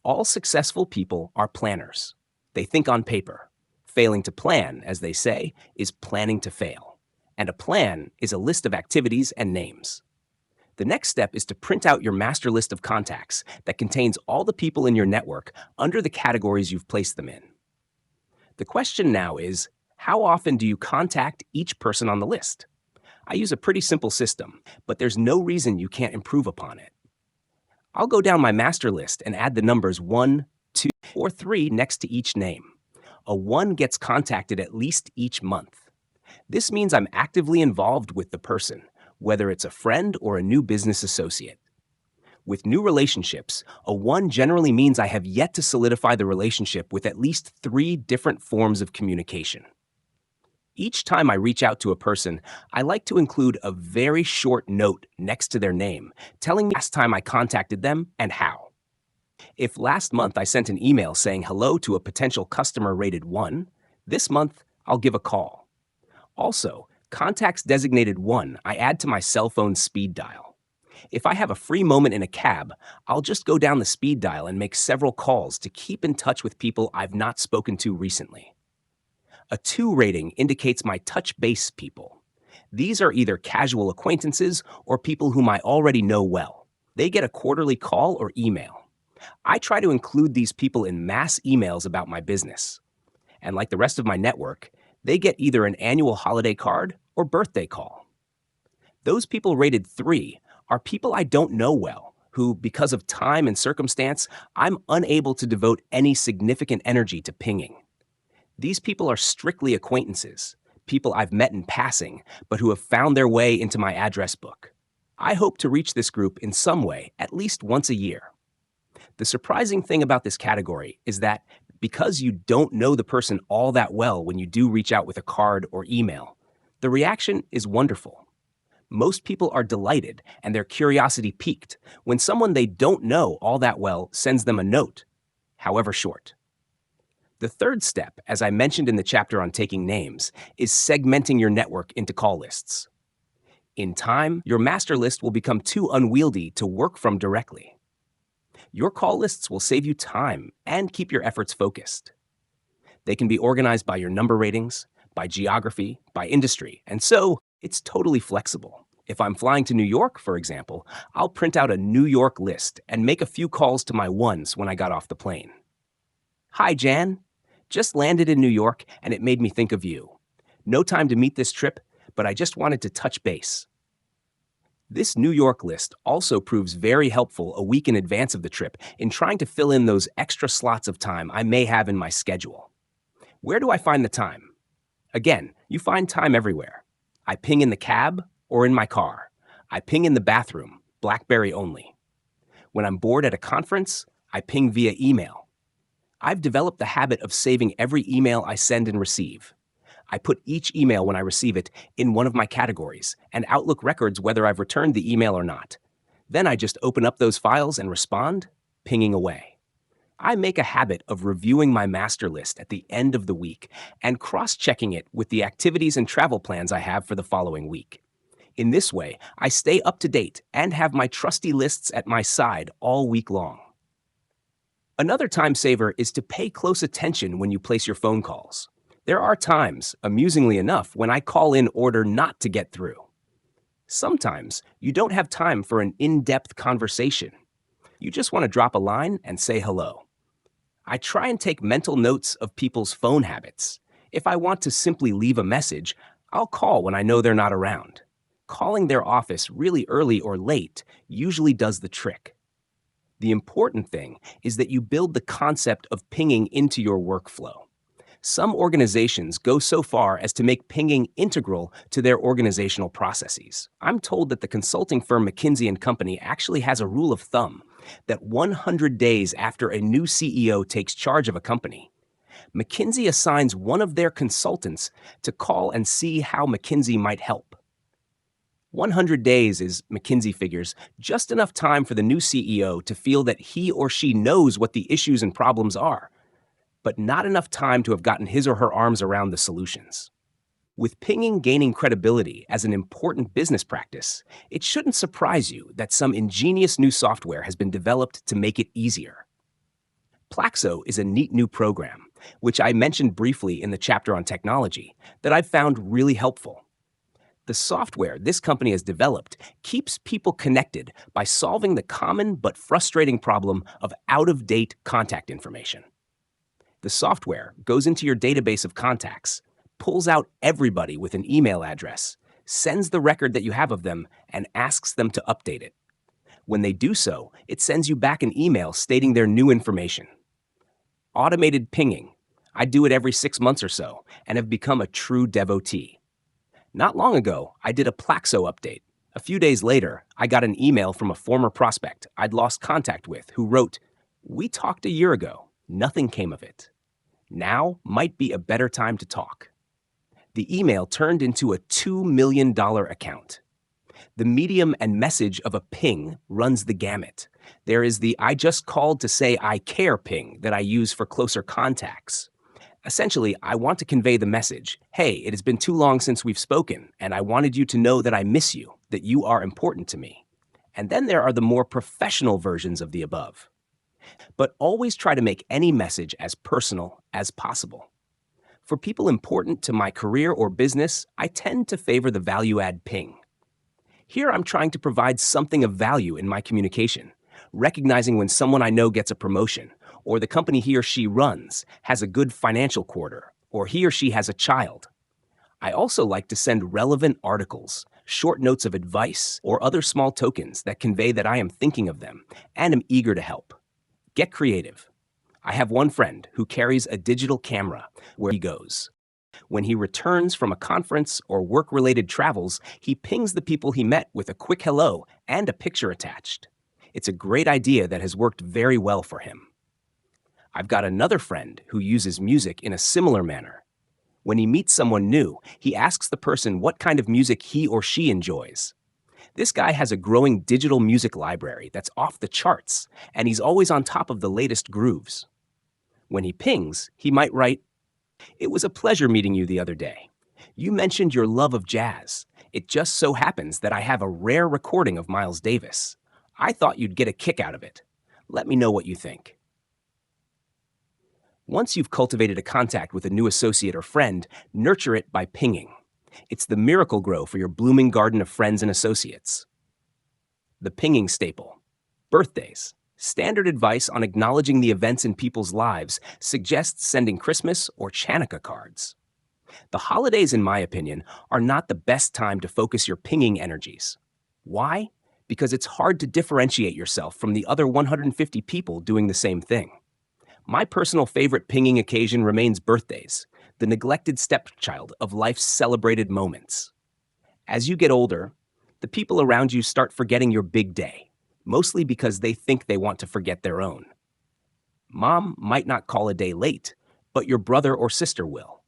All successful people are planners. They think on paper. Failing to plan, as they say, is planning to fail. And a plan is a list of activities and names. The next step is to print out your master list of contacts that contains all the people in your network under the categories you've placed them in. The question now is, how often do you contact each person on the list? I use a pretty simple system, but there's no reason you can't improve upon it. I'll go down my master list and add the numbers 1, 2, or 3 next to each name. A 1 gets contacted at least each month. This means I'm actively involved with the person, whether it's a friend or a new business associate. With new relationships, a 1 generally means I have yet to solidify the relationship with at least 3 different forms of communication. Each time I reach out to a person, I like to include a very short note next to their name, telling me last time I contacted them and how. If last month I sent an email saying hello to a potential customer rated 1, this month I'll give a call. Also, contacts designated 1 I add to my cell phone speed dial. If I have a free moment in a cab, I'll just go down the speed dial and make several calls to keep in touch with people I've not spoken to recently. A 2 rating indicates my touch base people. These are either casual acquaintances or people whom I already know well. They get a quarterly call or email. I try to include these people in mass emails about my business. And like the rest of my network, they get either an annual holiday card or birthday call. Those people rated 3 are people I don't know well, who, because of time and circumstance, I'm unable to devote any significant energy to pinging. These people are strictly acquaintances, people I've met in passing, but who have found their way into my address book. I hope to reach this group in some way at least once a year. The surprising thing about this category is that because you don't know the person all that well when you do reach out with a card or email, the reaction is wonderful. Most people are delighted and their curiosity piqued when someone they don't know all that well sends them a note, however short. The third step, as I mentioned in the chapter on taking names, is segmenting your network into call lists. In time, your master list will become too unwieldy to work from directly. Your call lists will save you time and keep your efforts focused. They can be organized by your number ratings, by geography, by industry, and so it's totally flexible. If I'm flying to New York, for example, I'll print out a New York list and make a few calls to my ones when I got off the plane. Hi, Jan. Just landed in New York and it made me think of you. No time to meet this trip, but I just wanted to touch base. This New York list also proves very helpful a week in advance of the trip in trying to fill in those extra slots of time I may have in my schedule. Where do I find the time? Again, you find time everywhere. I ping in the cab or in my car. I ping in the bathroom, BlackBerry only. When I'm bored at a conference, I ping via email. I've developed the habit of saving every email I send and receive. I put each email when I receive it in one of my categories, and Outlook records whether I've returned the email or not. Then I just open up those files and respond, pinging away. I make a habit of reviewing my master list at the end of the week and cross-checking it with the activities and travel plans I have for the following week. In this way, I stay up to date and have my trusty lists at my side all week long. Another time saver is to pay close attention when you place your phone calls. There are times, amusingly enough, when I call in order not to get through. Sometimes you don't have time for an in-depth conversation. You just want to drop a line and say hello. I try and take mental notes of people's phone habits. If I want to simply leave a message, I'll call when I know they're not around. Calling their office really early or late usually does the trick. The important thing is that you build the concept of pinging into your workflow. Some organizations go so far as to make pinging integral to their organizational processes. I'm told that the consulting firm McKinsey & Company actually has a rule of thumb that 100 days after a new CEO takes charge of a company, McKinsey assigns one of their consultants to call and see how McKinsey might help. 100 days is, McKinsey figures, just enough time for the new CEO to feel that he or she knows what the issues and problems are, but not enough time to have gotten his or her arms around the solutions. With pinging gaining credibility as an important business practice, it shouldn't surprise you that some ingenious new software has been developed to make it easier. Plaxo is a neat new program, which I mentioned briefly in the chapter on technology, that I've found really helpful. The software this company has developed keeps people connected by solving the common but frustrating problem of out-of-date contact information. The software goes into your database of contacts, pulls out everybody with an email address, sends the record that you have of them, and asks them to update it. When they do so, it sends you back an email stating their new information. Automated pinging. I do it every 6 months or so and have become a true devotee. Not long ago, I did a Plaxo update. A few days later, I got an email from a former prospect I'd lost contact with who wrote, "We talked a year ago. Nothing came of it. Now might be a better time to talk." The email turned into a $2 million account. The medium and message of a ping runs the gamut. There is the "I just called to say I care" ping that I use for closer contacts. Essentially, I want to convey the message, "Hey, it has been too long since we've spoken, and I wanted you to know that I miss you, that you are important to me." And then there are the more professional versions of the above. But always try to make any message as personal as possible. For people important to my career or business, I tend to favor the value-add ping. Here I'm trying to provide something of value in my communication, recognizing when someone I know gets a promotion, or the company he or she runs has a good financial quarter, or he or she has a child. I also like to send relevant articles, short notes of advice, or other small tokens that convey that I am thinking of them and am eager to help. Get creative. I have one friend who carries a digital camera where he goes. When he returns from a conference or work-related travels, he pings the people he met with a quick hello and a picture attached. It's a great idea that has worked very well for him. I've got another friend who uses music in a similar manner. When he meets someone new, he asks the person what kind of music he or she enjoys. This guy has a growing digital music library that's off the charts, and he's always on top of the latest grooves. When he pings, he might write, "It was a pleasure meeting you the other day. You mentioned your love of jazz. It just so happens that I have a rare recording of Miles Davis. I thought you'd get a kick out of it. Let me know what you think." Once you've cultivated a contact with a new associate or friend, nurture it by pinging. It's the miracle grow for your blooming garden of friends and associates. The pinging staple. Birthdays. Standard advice on acknowledging the events in people's lives suggests sending Christmas or Chanukah cards. The holidays, in my opinion, are not the best time to focus your pinging energies. Why? Because it's hard to differentiate yourself from the other 150 people doing the same thing. My personal favorite pinging occasion remains birthdays, the neglected stepchild of life's celebrated moments. As you get older, the people around you start forgetting your big day, mostly because they think they want to forget their own. Mom might not call a day late, but your brother or sister will.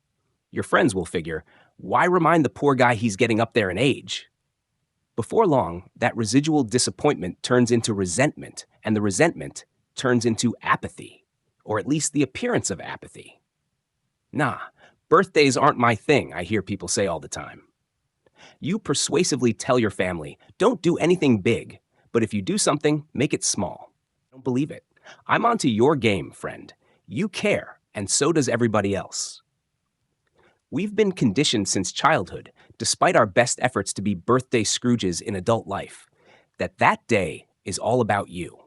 Your friends will figure, why remind the poor guy he's getting up there in age? Before long, that residual disappointment turns into resentment, and the resentment turns into apathy, or at least the appearance of apathy. Nah, birthdays aren't my thing, I hear people say all the time. You persuasively tell your family, don't do anything big, but if you do something, make it small. Don't believe it. I'm onto your game, friend. You care, and so does everybody else. We've been conditioned since childhood, despite our best efforts to be birthday Scrooges in adult life, that day is all about you.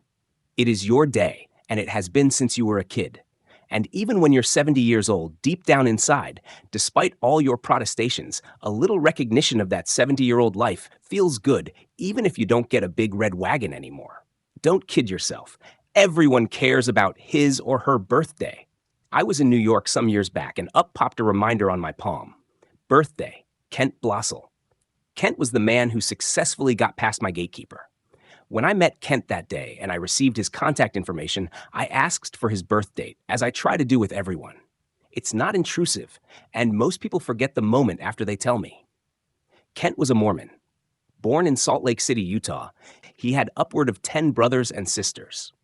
It is your day, and it has been since you were a kid. And even when you're 70 years old, deep down inside, despite all your protestations, a little recognition of that 70-year-old life feels good, even if you don't get a big red wagon anymore. Don't kid yourself. Everyone cares about his or her birthday. I was in New York some years back, and up popped a reminder on my palm. Birthday, Kent Blossel. Kent was the man who successfully got past my gatekeeper. When I met Kent that day and I received his contact information, I asked for his birth date, as I try to do with everyone. It's not intrusive, and most people forget the moment after they tell me. Kent was a Mormon. Born in Salt Lake City, Utah, he had upward of 10 brothers and sisters.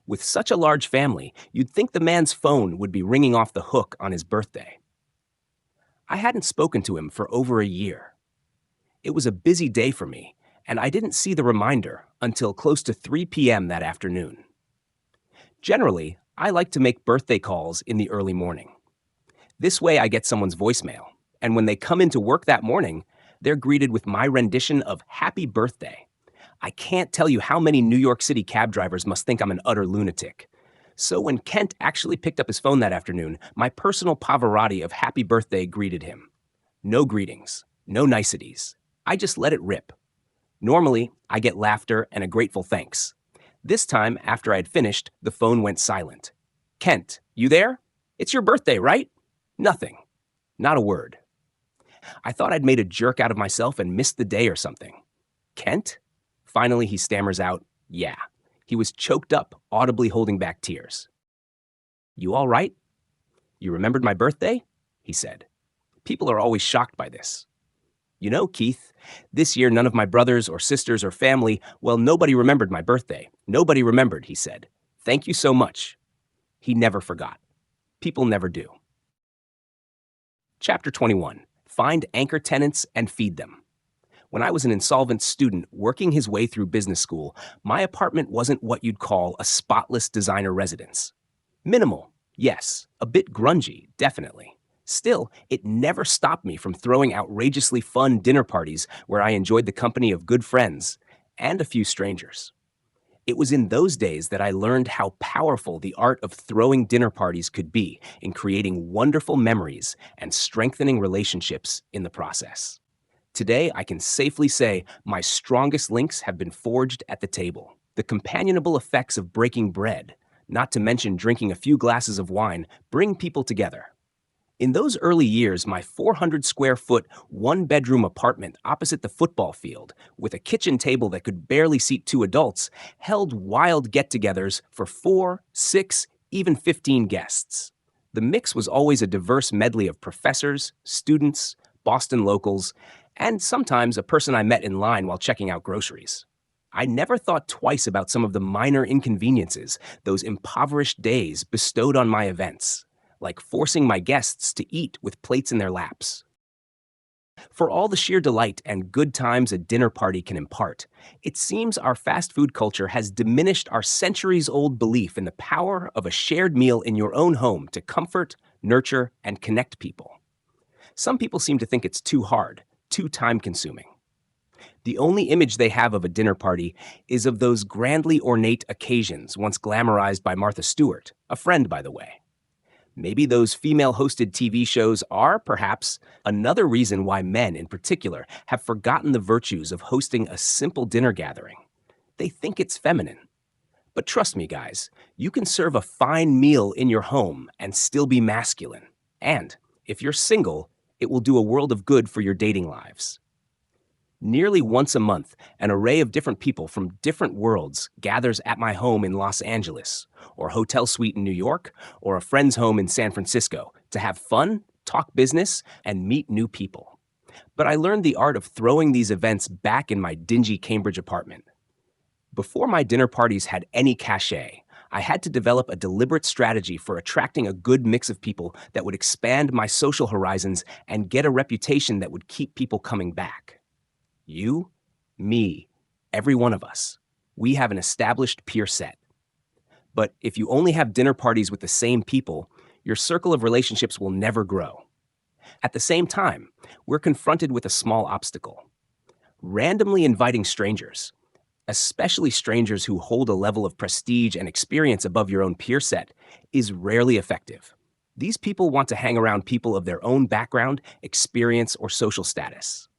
With such a large family, you'd think the man's phone would be ringing off the hook on his birthday. I hadn't spoken to him for over a year. It was a busy day for me, and I didn't see the reminder until close to 3 p.m. that afternoon. Generally, I like to make birthday calls in the early morning. This way I get someone's voicemail, and when they come into work that morning, they're greeted with my rendition of Happy Birthday. I can't tell you how many New York City cab drivers must think I'm an utter lunatic. So when Kent actually picked up his phone that afternoon, my personal Pavarotti of Happy Birthday greeted him. No greetings, no niceties. I just let it rip. Normally, I get laughter and a grateful thanks. This time, after I'd finished, the phone went silent. Kent, you there? It's your birthday, right? Nothing. Not a word. I thought I'd made a jerk out of myself and missed the day or something. Kent? Finally, he stammers out, yeah. He was choked up, audibly holding back tears. You all right? You remembered my birthday? He said. People are always shocked by this. You know, Keith, this year none of my brothers or sisters or family, well, nobody remembered my birthday. Nobody remembered, he said. Thank you so much. He never forgot. People never do. Chapter 21. Find anchor tenants and feed them. When I was an insolvent student working his way through business school, my apartment wasn't what you'd call a spotless designer residence. Minimal, yes. A bit grungy, definitely. Still, it never stopped me from throwing outrageously fun dinner parties where I enjoyed the company of good friends and a few strangers. It was in those days that I learned how powerful the art of throwing dinner parties could be in creating wonderful memories and strengthening relationships in the process. Today, I can safely say my strongest links have been forged at the table. The companionable effects of breaking bread, not to mention drinking a few glasses of wine, bring people together. In those early years, my 400-square-foot, one-bedroom apartment opposite the football field, with a kitchen table that could barely seat 2 adults, held wild get-togethers for 4, 6, even 15 guests. The mix was always a diverse medley of professors, students, Boston locals, and sometimes a person I met in line while checking out groceries. I never thought twice about some of the minor inconveniences those impoverished days bestowed on my events, like forcing my guests to eat with plates in their laps. For all the sheer delight and good times a dinner party can impart, it seems our fast food culture has diminished our centuries-old belief in the power of a shared meal in your own home to comfort, nurture, and connect people. Some people seem to think it's too hard, too time-consuming. The only image they have of a dinner party is of those grandly ornate occasions once glamorized by Martha Stewart, a friend, by the way. Maybe those female-hosted TV shows are, perhaps, another reason why men, in particular, have forgotten the virtues of hosting a simple dinner gathering. They think it's feminine. But trust me, guys, you can serve a fine meal in your home and still be masculine. And, if you're single, it will do a world of good for your dating lives. Nearly once a month, an array of different people from different worlds gathers at my home in Los Angeles, or hotel suite in New York, or a friend's home in San Francisco to have fun, talk business, and meet new people. But I learned the art of throwing these events back in my dingy Cambridge apartment. Before my dinner parties had any cachet, I had to develop a deliberate strategy for attracting a good mix of people that would expand my social horizons and get a reputation that would keep people coming back. You, me, every one of us. We have an established peer set. But if you only have dinner parties with the same people, your circle of relationships will never grow. At the same time, we're confronted with a small obstacle. Randomly inviting strangers, especially strangers who hold a level of prestige and experience above your own peer set, is rarely effective. These people want to hang around people of their own background, experience, or social status.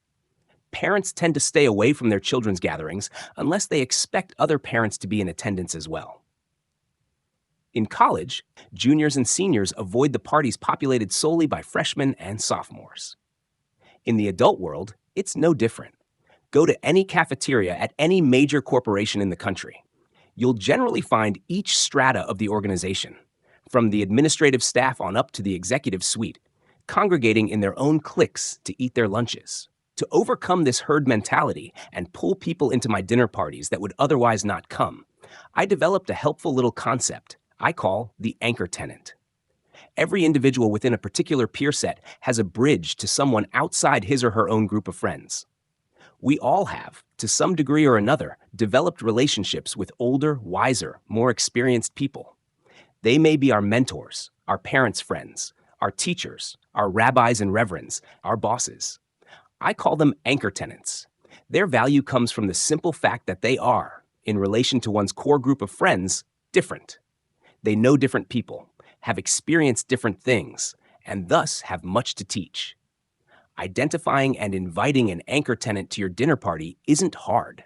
Parents tend to stay away from their children's gatherings unless they expect other parents to be in attendance as well. In college, juniors and seniors avoid the parties populated solely by freshmen and sophomores. In the adult world, it's no different. Go to any cafeteria at any major corporation in the country. You'll generally find each strata of the organization, from the administrative staff on up to the executive suite, congregating in their own cliques to eat their lunches, To overcome this herd mentality and pull people into my dinner parties that would otherwise not come, I developed a helpful little concept I call the anchor tenant. Every individual within a particular peer set has a bridge to someone outside his or her own group of friends. We all have, to some degree or another, developed relationships with older, wiser, more experienced people. They may be our mentors, our parents' friends, our teachers, our rabbis and reverends, our bosses. I call them anchor tenants. Their value comes from the simple fact that they are, in relation to one's core group of friends, different. They know different people, have experienced different things, and thus have much to teach. Identifying and inviting an anchor tenant to your dinner party isn't hard.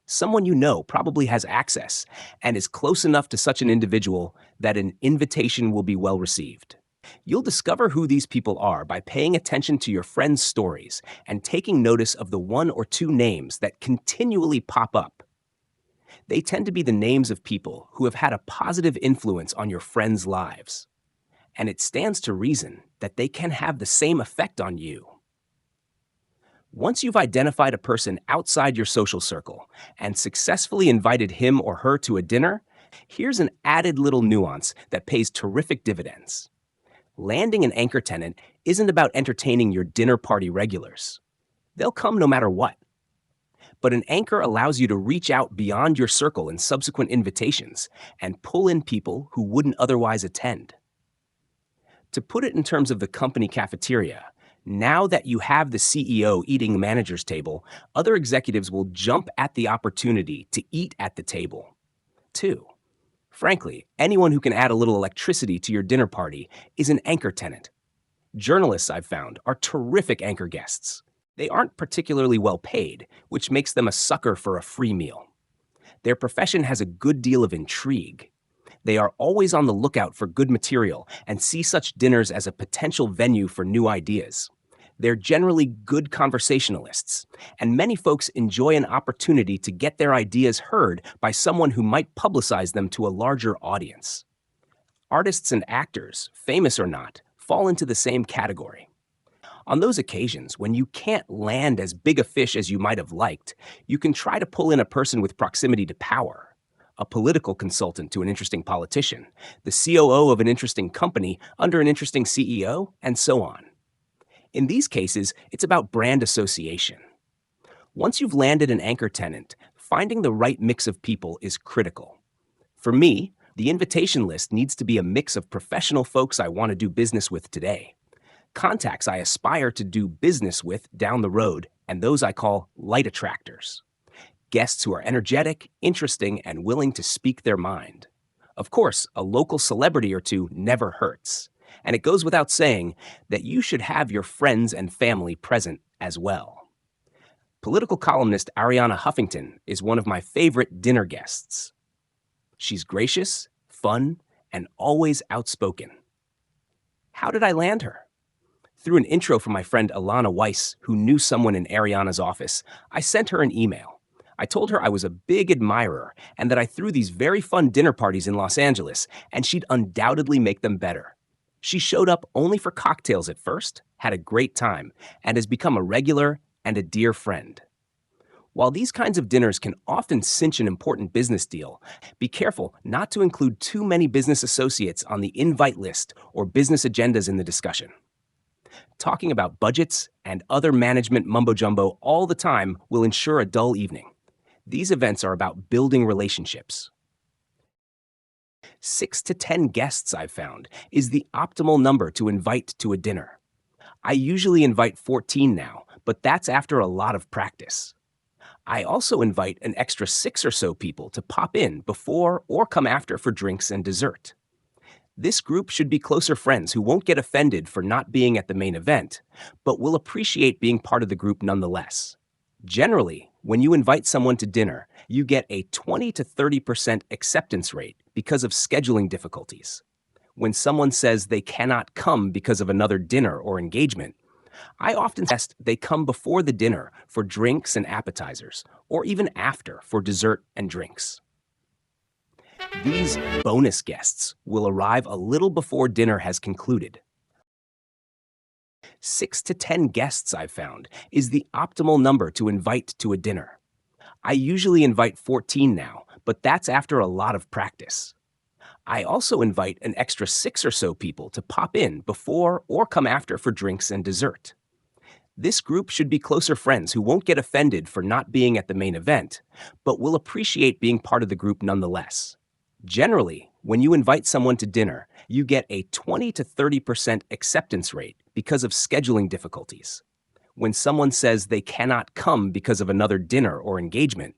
Someone you know probably has access and is close enough to such an individual that an invitation will be well received. You'll discover who these people are by paying attention to your friends' stories and taking notice of the one or two names that continually pop up. They tend to be the names of people who have had a positive influence on your friends' lives. And it stands to reason that they can have the same effect on you. Once you've identified a person outside your social circle and successfully invited him or her to a dinner, here's an added little nuance that pays terrific dividends. Landing an anchor tenant isn't about entertaining your dinner party regulars. They'll come no matter what. But an anchor allows you to reach out beyond your circle in subsequent invitations and pull in people who wouldn't otherwise attend. To put it in terms of the company cafeteria, now that you have the CEO eating the manager's table, other executives will jump at the opportunity to eat at the table, too. Frankly, anyone who can add a little electricity to your dinner party is an anchor tenant. Journalists, I've found, are terrific anchor guests. They aren't particularly well paid, which makes them a sucker for a free meal. Their profession has a good deal of intrigue. They are always on the lookout for good material and see such dinners as a potential venue for new ideas. They're generally good conversationalists, and many folks enjoy an opportunity to get their ideas heard by someone who might publicize them to a larger audience. Artists and actors, famous or not, fall into the same category. On those occasions, when you can't land as big a fish as you might have liked, you can try to pull in a person with proximity to power. A political consultant to an interesting politician, the COO of an interesting company under an interesting CEO, and so on. In these cases, it's about brand association. Once you've landed an anchor tenant, finding the right mix of people is critical. For me, the invitation list needs to be a mix of professional folks I want to do business with today, contacts I aspire to do business with down the road, and those I call light attractors. Guests who are energetic, interesting, and willing to speak their mind. Of course, a local celebrity or two never hurts. And it goes without saying that you should have your friends and family present as well. Political columnist Arianna Huffington is one of my favorite dinner guests. She's gracious, fun, and always outspoken. How did I land her? Through an intro from my friend Alana Weiss, who knew someone in Arianna's office, I sent her an email. I told her I was a big admirer and that I threw these very fun dinner parties in Los Angeles, and she'd undoubtedly make them better. She showed up only for cocktails at first, had a great time, and has become a regular and a dear friend. While these kinds of dinners can often cinch an important business deal, be careful not to include too many business associates on the invite list or business agendas in the discussion. Talking about budgets and other management mumbo-jumbo all the time will ensure a dull evening. These events are about building relationships. 6 to 10 guests, I've found, is the optimal number to invite to a dinner. I usually invite 14 now, but that's after a lot of practice. I also invite an extra 6 or so people to pop in before or come after for drinks and dessert. This group should be closer friends who won't get offended for not being at the main event, but will appreciate being part of the group nonetheless. Generally, when you invite someone to dinner, you get a 20 to 30% acceptance rate because of scheduling difficulties. When someone says they cannot come because of another dinner or engagement, I often suggest they come before the dinner for drinks and appetizers, or even after for dessert and drinks. These bonus guests will arrive a little before dinner has concluded. 6 to 10 guests, I've found, is the optimal number to invite to a dinner. I usually invite 14 now, but that's after a lot of practice. I also invite an extra 6 or so people to pop in before or come after for drinks and dessert. This group should be closer friends who won't get offended for not being at the main event, but will appreciate being part of the group nonetheless. Generally, when you invite someone to dinner, you get a 20 to 30% acceptance rate because of scheduling difficulties. When someone says they cannot come because of another dinner or engagement,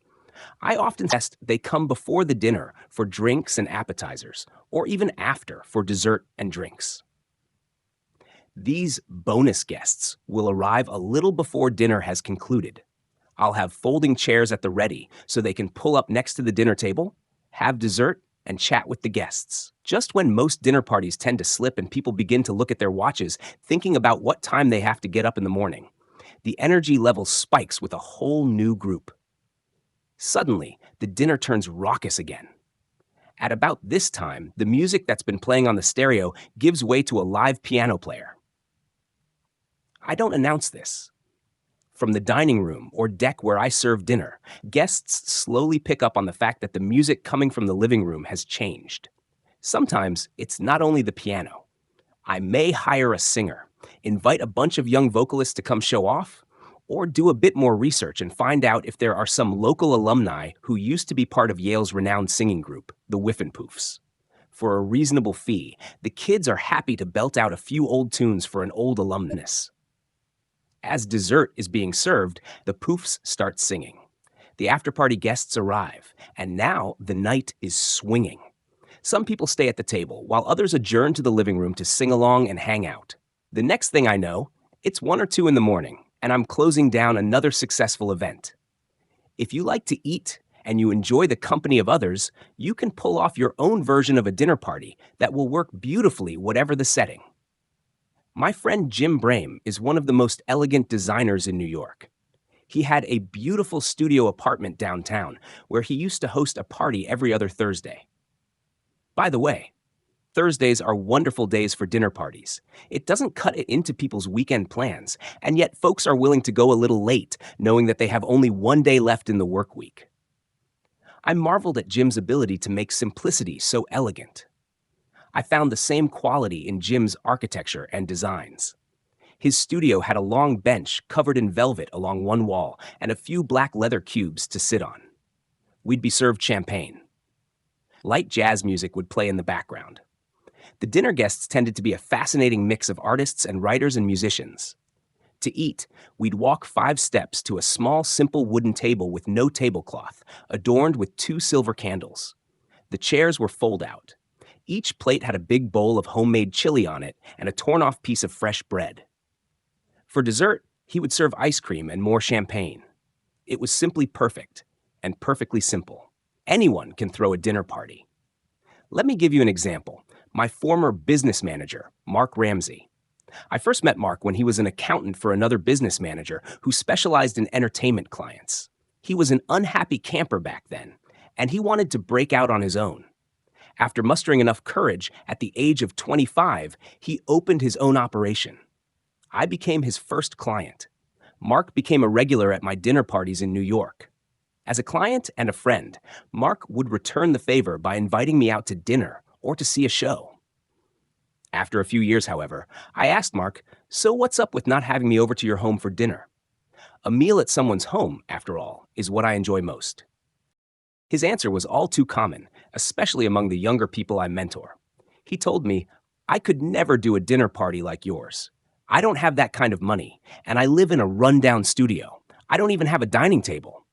I often suggest they come before the dinner for drinks and appetizers, or even after for dessert and drinks. These bonus guests will arrive a little before dinner has concluded. I'll have folding chairs at the ready so they can pull up next to the dinner table, have dessert, and chat with the guests. Just when most dinner parties tend to slip and people begin to look at their watches, thinking about what time they have to get up in the morning, the energy level spikes with a whole new group. Suddenly, the dinner turns raucous again. At about this time, the music that's been playing on the stereo gives way to a live piano player. I don't announce this. From the dining room or deck where I serve dinner, guests slowly pick up on the fact that the music coming from the living room has changed. Sometimes it's not only the piano. I may hire a singer, invite a bunch of young vocalists to come show off, or do a bit more research and find out if there are some local alumni who used to be part of Yale's renowned singing group, the Whiffenpoofs. For a reasonable fee, the kids are happy to belt out a few old tunes for an old alumnus. As dessert is being served, the Poofs start singing. The after-party guests arrive, and now the night is swinging. Some people stay at the table, while others adjourn to the living room to sing along and hang out. The next thing I know, it's 1 or 2 in the morning, and I'm closing down another successful event. If you like to eat and you enjoy the company of others, you can pull off your own version of a dinner party that will work beautifully whatever the setting. My friend Jim Brame is one of the most elegant designers in New York. He had a beautiful studio apartment downtown where he used to host a party every other Thursday. By the way, Thursdays are wonderful days for dinner parties. It doesn't cut it into people's weekend plans, and yet folks are willing to go a little late, knowing that they have only 1 day left in the work week. I marveled at Jim's ability to make simplicity so elegant. I found the same quality in Jim's architecture and designs. His studio had a long bench covered in velvet along one wall and a few black leather cubes to sit on. We'd be served champagne. Light jazz music would play in the background. The dinner guests tended to be a fascinating mix of artists and writers and musicians. To eat, we'd walk 5 steps to a small, simple wooden table with no tablecloth, adorned with 2 silver candles. The chairs were fold-out. Each plate had a big bowl of homemade chili on it and a torn-off piece of fresh bread. For dessert, he would serve ice cream and more champagne. It was simply perfect, and perfectly simple. Anyone can throw a dinner party. Let me give you an example. My former business manager, Mark Ramsey. I first met Mark when he was an accountant for another business manager who specialized in entertainment clients. He was an unhappy camper back then, and he wanted to break out on his own. After mustering enough courage, at the age of 25, he opened his own operation. I became his first client. Mark became a regular at my dinner parties in New York. As a client and a friend, Mark would return the favor by inviting me out to dinner or to see a show. After a few years, however, I asked Mark, "So what's up with not having me over to your home for dinner?" A meal at someone's home, after all, is what I enjoy most. His answer was all too common, especially among the younger people I mentor. He told me, "I could never do a dinner party like yours. I don't have that kind of money, and I live in a rundown studio. I don't even have a dining table."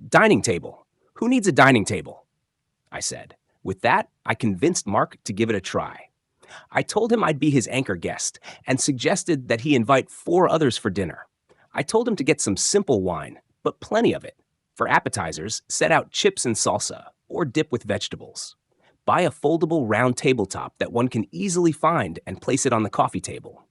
"Dining table? Who needs a dining table?" I said. With that, I convinced Mark to give it a try. I told him I'd be his anchor guest and suggested that he invite 4 others for dinner. I told him to get some simple wine, but plenty of it. For appetizers, set out chips and salsa, or dip with vegetables. Buy a foldable round tabletop that one can easily find and place it on the coffee table.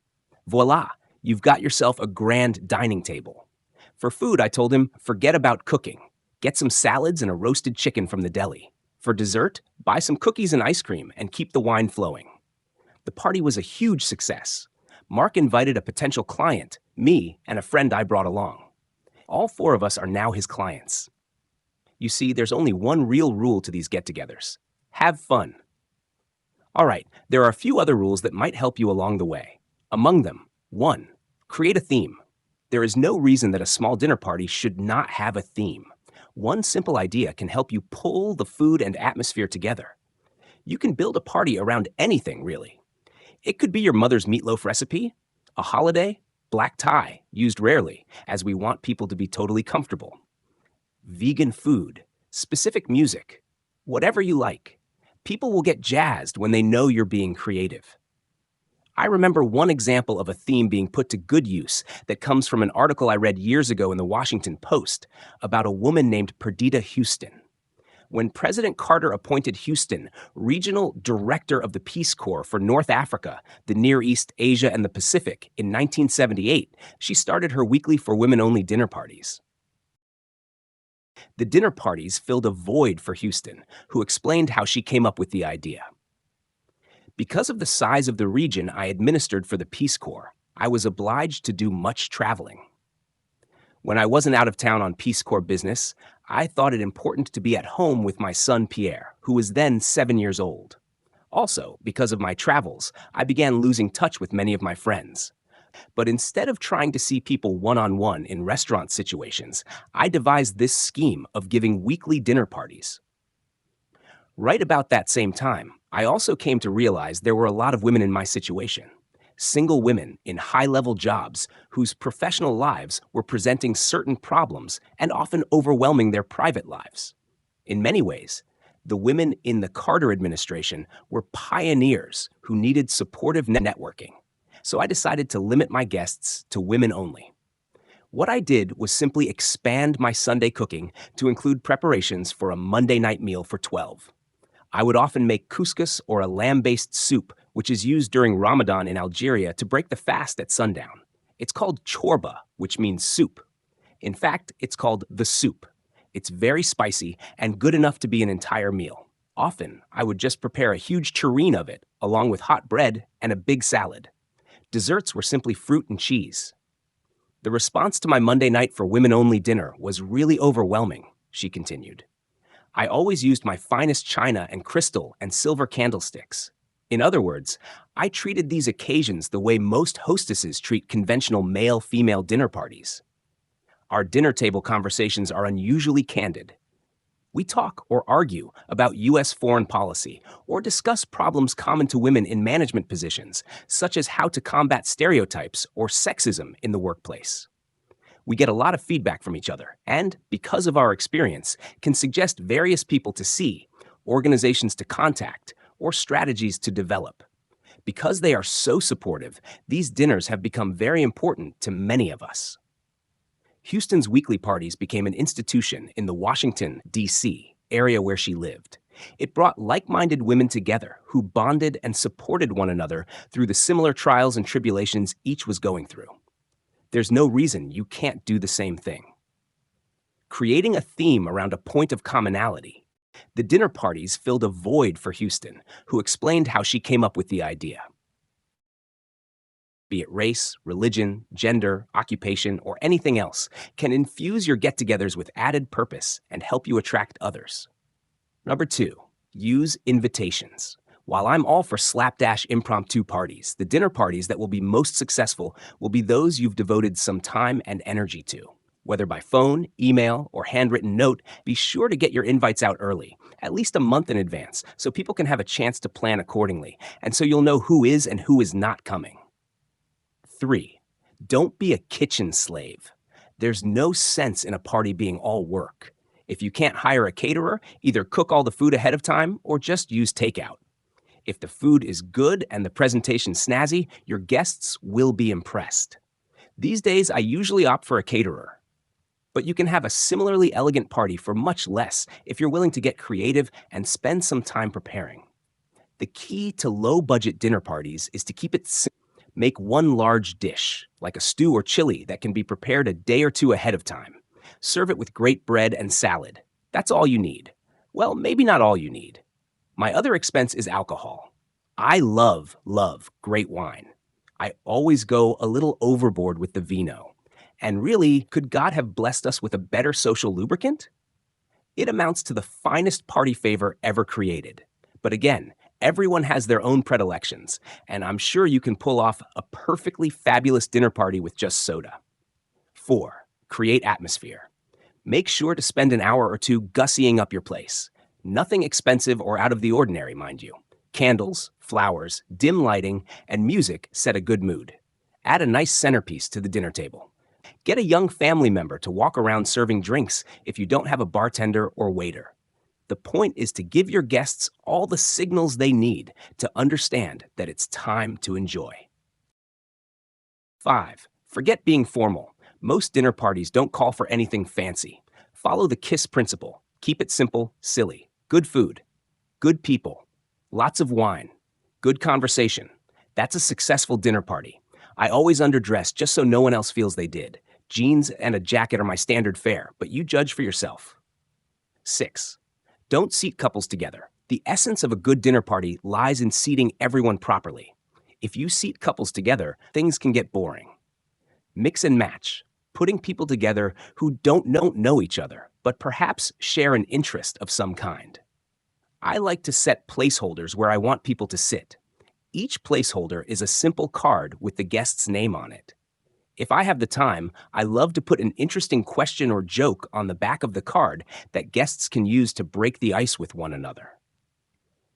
Voila, you've got yourself a grand dining table. For food, I told him, forget about cooking. Get some salads and a roasted chicken from the deli. For dessert, buy some cookies and ice cream and keep the wine flowing. The party was a huge success. Mark invited a potential client, me, and a friend I brought along. All four of us are now his clients. You see, there's only one real rule to these get-togethers. Have fun. All right, there are a few other rules that might help you along the way. Among them, 1. Create a theme. There is no reason that a small dinner party should not have a theme. One simple idea can help you pull the food and atmosphere together. You can build a party around anything, really. It could be your mother's meatloaf recipe, a holiday, black tie, used rarely, as we want people to be totally comfortable. Vegan food, specific music, whatever you like. People will get jazzed when they know you're being creative. I remember one example of a theme being put to good use that comes from an article I read years ago in the Washington Post about a woman named Perdita Houston. When President Carter appointed Houston regional director of the Peace Corps for North Africa, the Near East, Asia, and the Pacific in 1978, she started her weekly for women-only dinner parties. The dinner parties filled a void for Houston, who explained how she came up with the idea. Because of the size of the region I administered for the Peace Corps, I was obliged to do much traveling. When I wasn't out of town on Peace Corps business, I thought it important to be at home with my son Pierre, who was then 7 years old. Also, because of my travels, I began losing touch with many of my friends. But instead of trying to see people one-on-one in restaurant situations, I devised this scheme of giving weekly dinner parties. Right about that same time, I also came to realize there were a lot of women in my situation. Single women in high-level jobs whose professional lives were presenting certain problems and often overwhelming their private lives. In many ways, the women in the Carter administration were pioneers who needed supportive networking. So I decided to limit my guests to women only. What I did was simply expand my Sunday cooking to include preparations for a Monday night meal for 12. I would often make couscous or a lamb-based soup, which is used during Ramadan in Algeria to break the fast at sundown. It's called chorba, which means soup. In fact, it's called the soup. It's very spicy and good enough to be an entire meal. Often, I would just prepare a huge tureen of it, along with hot bread and a big salad. Desserts were simply fruit and cheese. The response to my Monday night for women-only dinner was really overwhelming, she continued. I always used my finest china and crystal and silver candlesticks. In other words, I treated these occasions the way most hostesses treat conventional male-female dinner parties. Our dinner table conversations are unusually candid. We talk or argue about U.S. foreign policy or discuss problems common to women in management positions, such as how to combat stereotypes or sexism in the workplace. We get a lot of feedback from each other and, because of our experience, can suggest various people to see, organizations to contact, or strategies to develop. Because they are so supportive, these dinners have become very important to many of us. Houston's weekly parties became an institution in the Washington, D.C. area where she lived. It brought like-minded women together who bonded and supported one another through the similar trials and tribulations each was going through. There's no reason you can't do the same thing. Creating a theme around a point of commonality, the dinner parties filled a void for Houston, who explained how she came up with the idea. Be it race, religion, gender, occupation, or anything else, can infuse your get-togethers with added purpose and help you attract others. Number 2, use invitations. While I'm all for slapdash impromptu parties, the dinner parties that will be most successful will be those you've devoted some time and energy to. Whether by phone, email, or handwritten note, be sure to get your invites out early, at least a month in advance, so people can have a chance to plan accordingly, and so you'll know who is and who is not coming. 3, don't be a kitchen slave. There's no sense in a party being all work. If you can't hire a caterer, either cook all the food ahead of time or just use takeout. If the food is good and the presentation snazzy, your guests will be impressed. These days, I usually opt for a caterer. But you can have a similarly elegant party for much less if you're willing to get creative and spend some time preparing. The key to low-budget dinner parties is to keep it simple. Make one large dish, like a stew or chili, that can be prepared a day or two ahead of time. Serve it with great bread and salad. That's all you need. Well, maybe not all you need. My other expense is alcohol. I love great wine. I always go a little overboard with the vino. And really, could God have blessed us with a better social lubricant? It amounts to the finest party favor ever created. But again, everyone has their own predilections, and I'm sure you can pull off a perfectly fabulous dinner party with just soda. 4. Create atmosphere. Make sure to spend an hour or two gussying up your place. Nothing expensive or out of the ordinary, mind you. Candles, flowers, dim lighting, and music set a good mood. Add a nice centerpiece to the dinner table. Get a young family member to walk around serving drinks if you don't have a bartender or waiter. The point is to give your guests all the signals they need to understand that it's time to enjoy. 5. Forget being formal. Most dinner parties don't call for anything fancy. Follow the KISS principle. Keep it simple, silly. Good food. Good people. Lots of wine. Good conversation. That's a successful dinner party. I always underdress just so no one else feels they did. Jeans and a jacket are my standard fare, but you judge for yourself. 6. Don't seat couples together. The essence of a good dinner party lies in seating everyone properly. If you seat couples together, things can get boring. Mix and match, putting people together who don't know each other, but perhaps share an interest of some kind. I like to set placeholders where I want people to sit. Each placeholder is a simple card with the guest's name on it. If I have the time, I love to put an interesting question or joke on the back of the card that guests can use to break the ice with one another.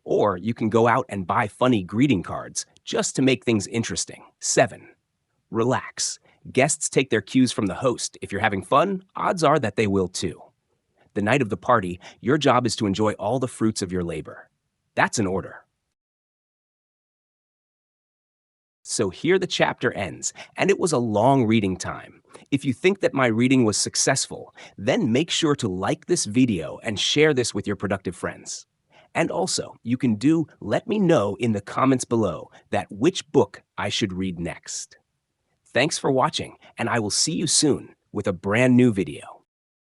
Or you can go out and buy funny greeting cards just to make things interesting. 7. Relax. Guests take their cues from the host. If you're having fun, odds are that they will too. The night of the party, your job is to enjoy all the fruits of your labor. That's an order. So here the chapter ends, and it was a long reading time. If you think that my reading was successful, then make sure to like this video and share this with your productive friends. And also, you can let me know in the comments below which book I should read next. Thanks for watching, and I will see you soon with a brand new video.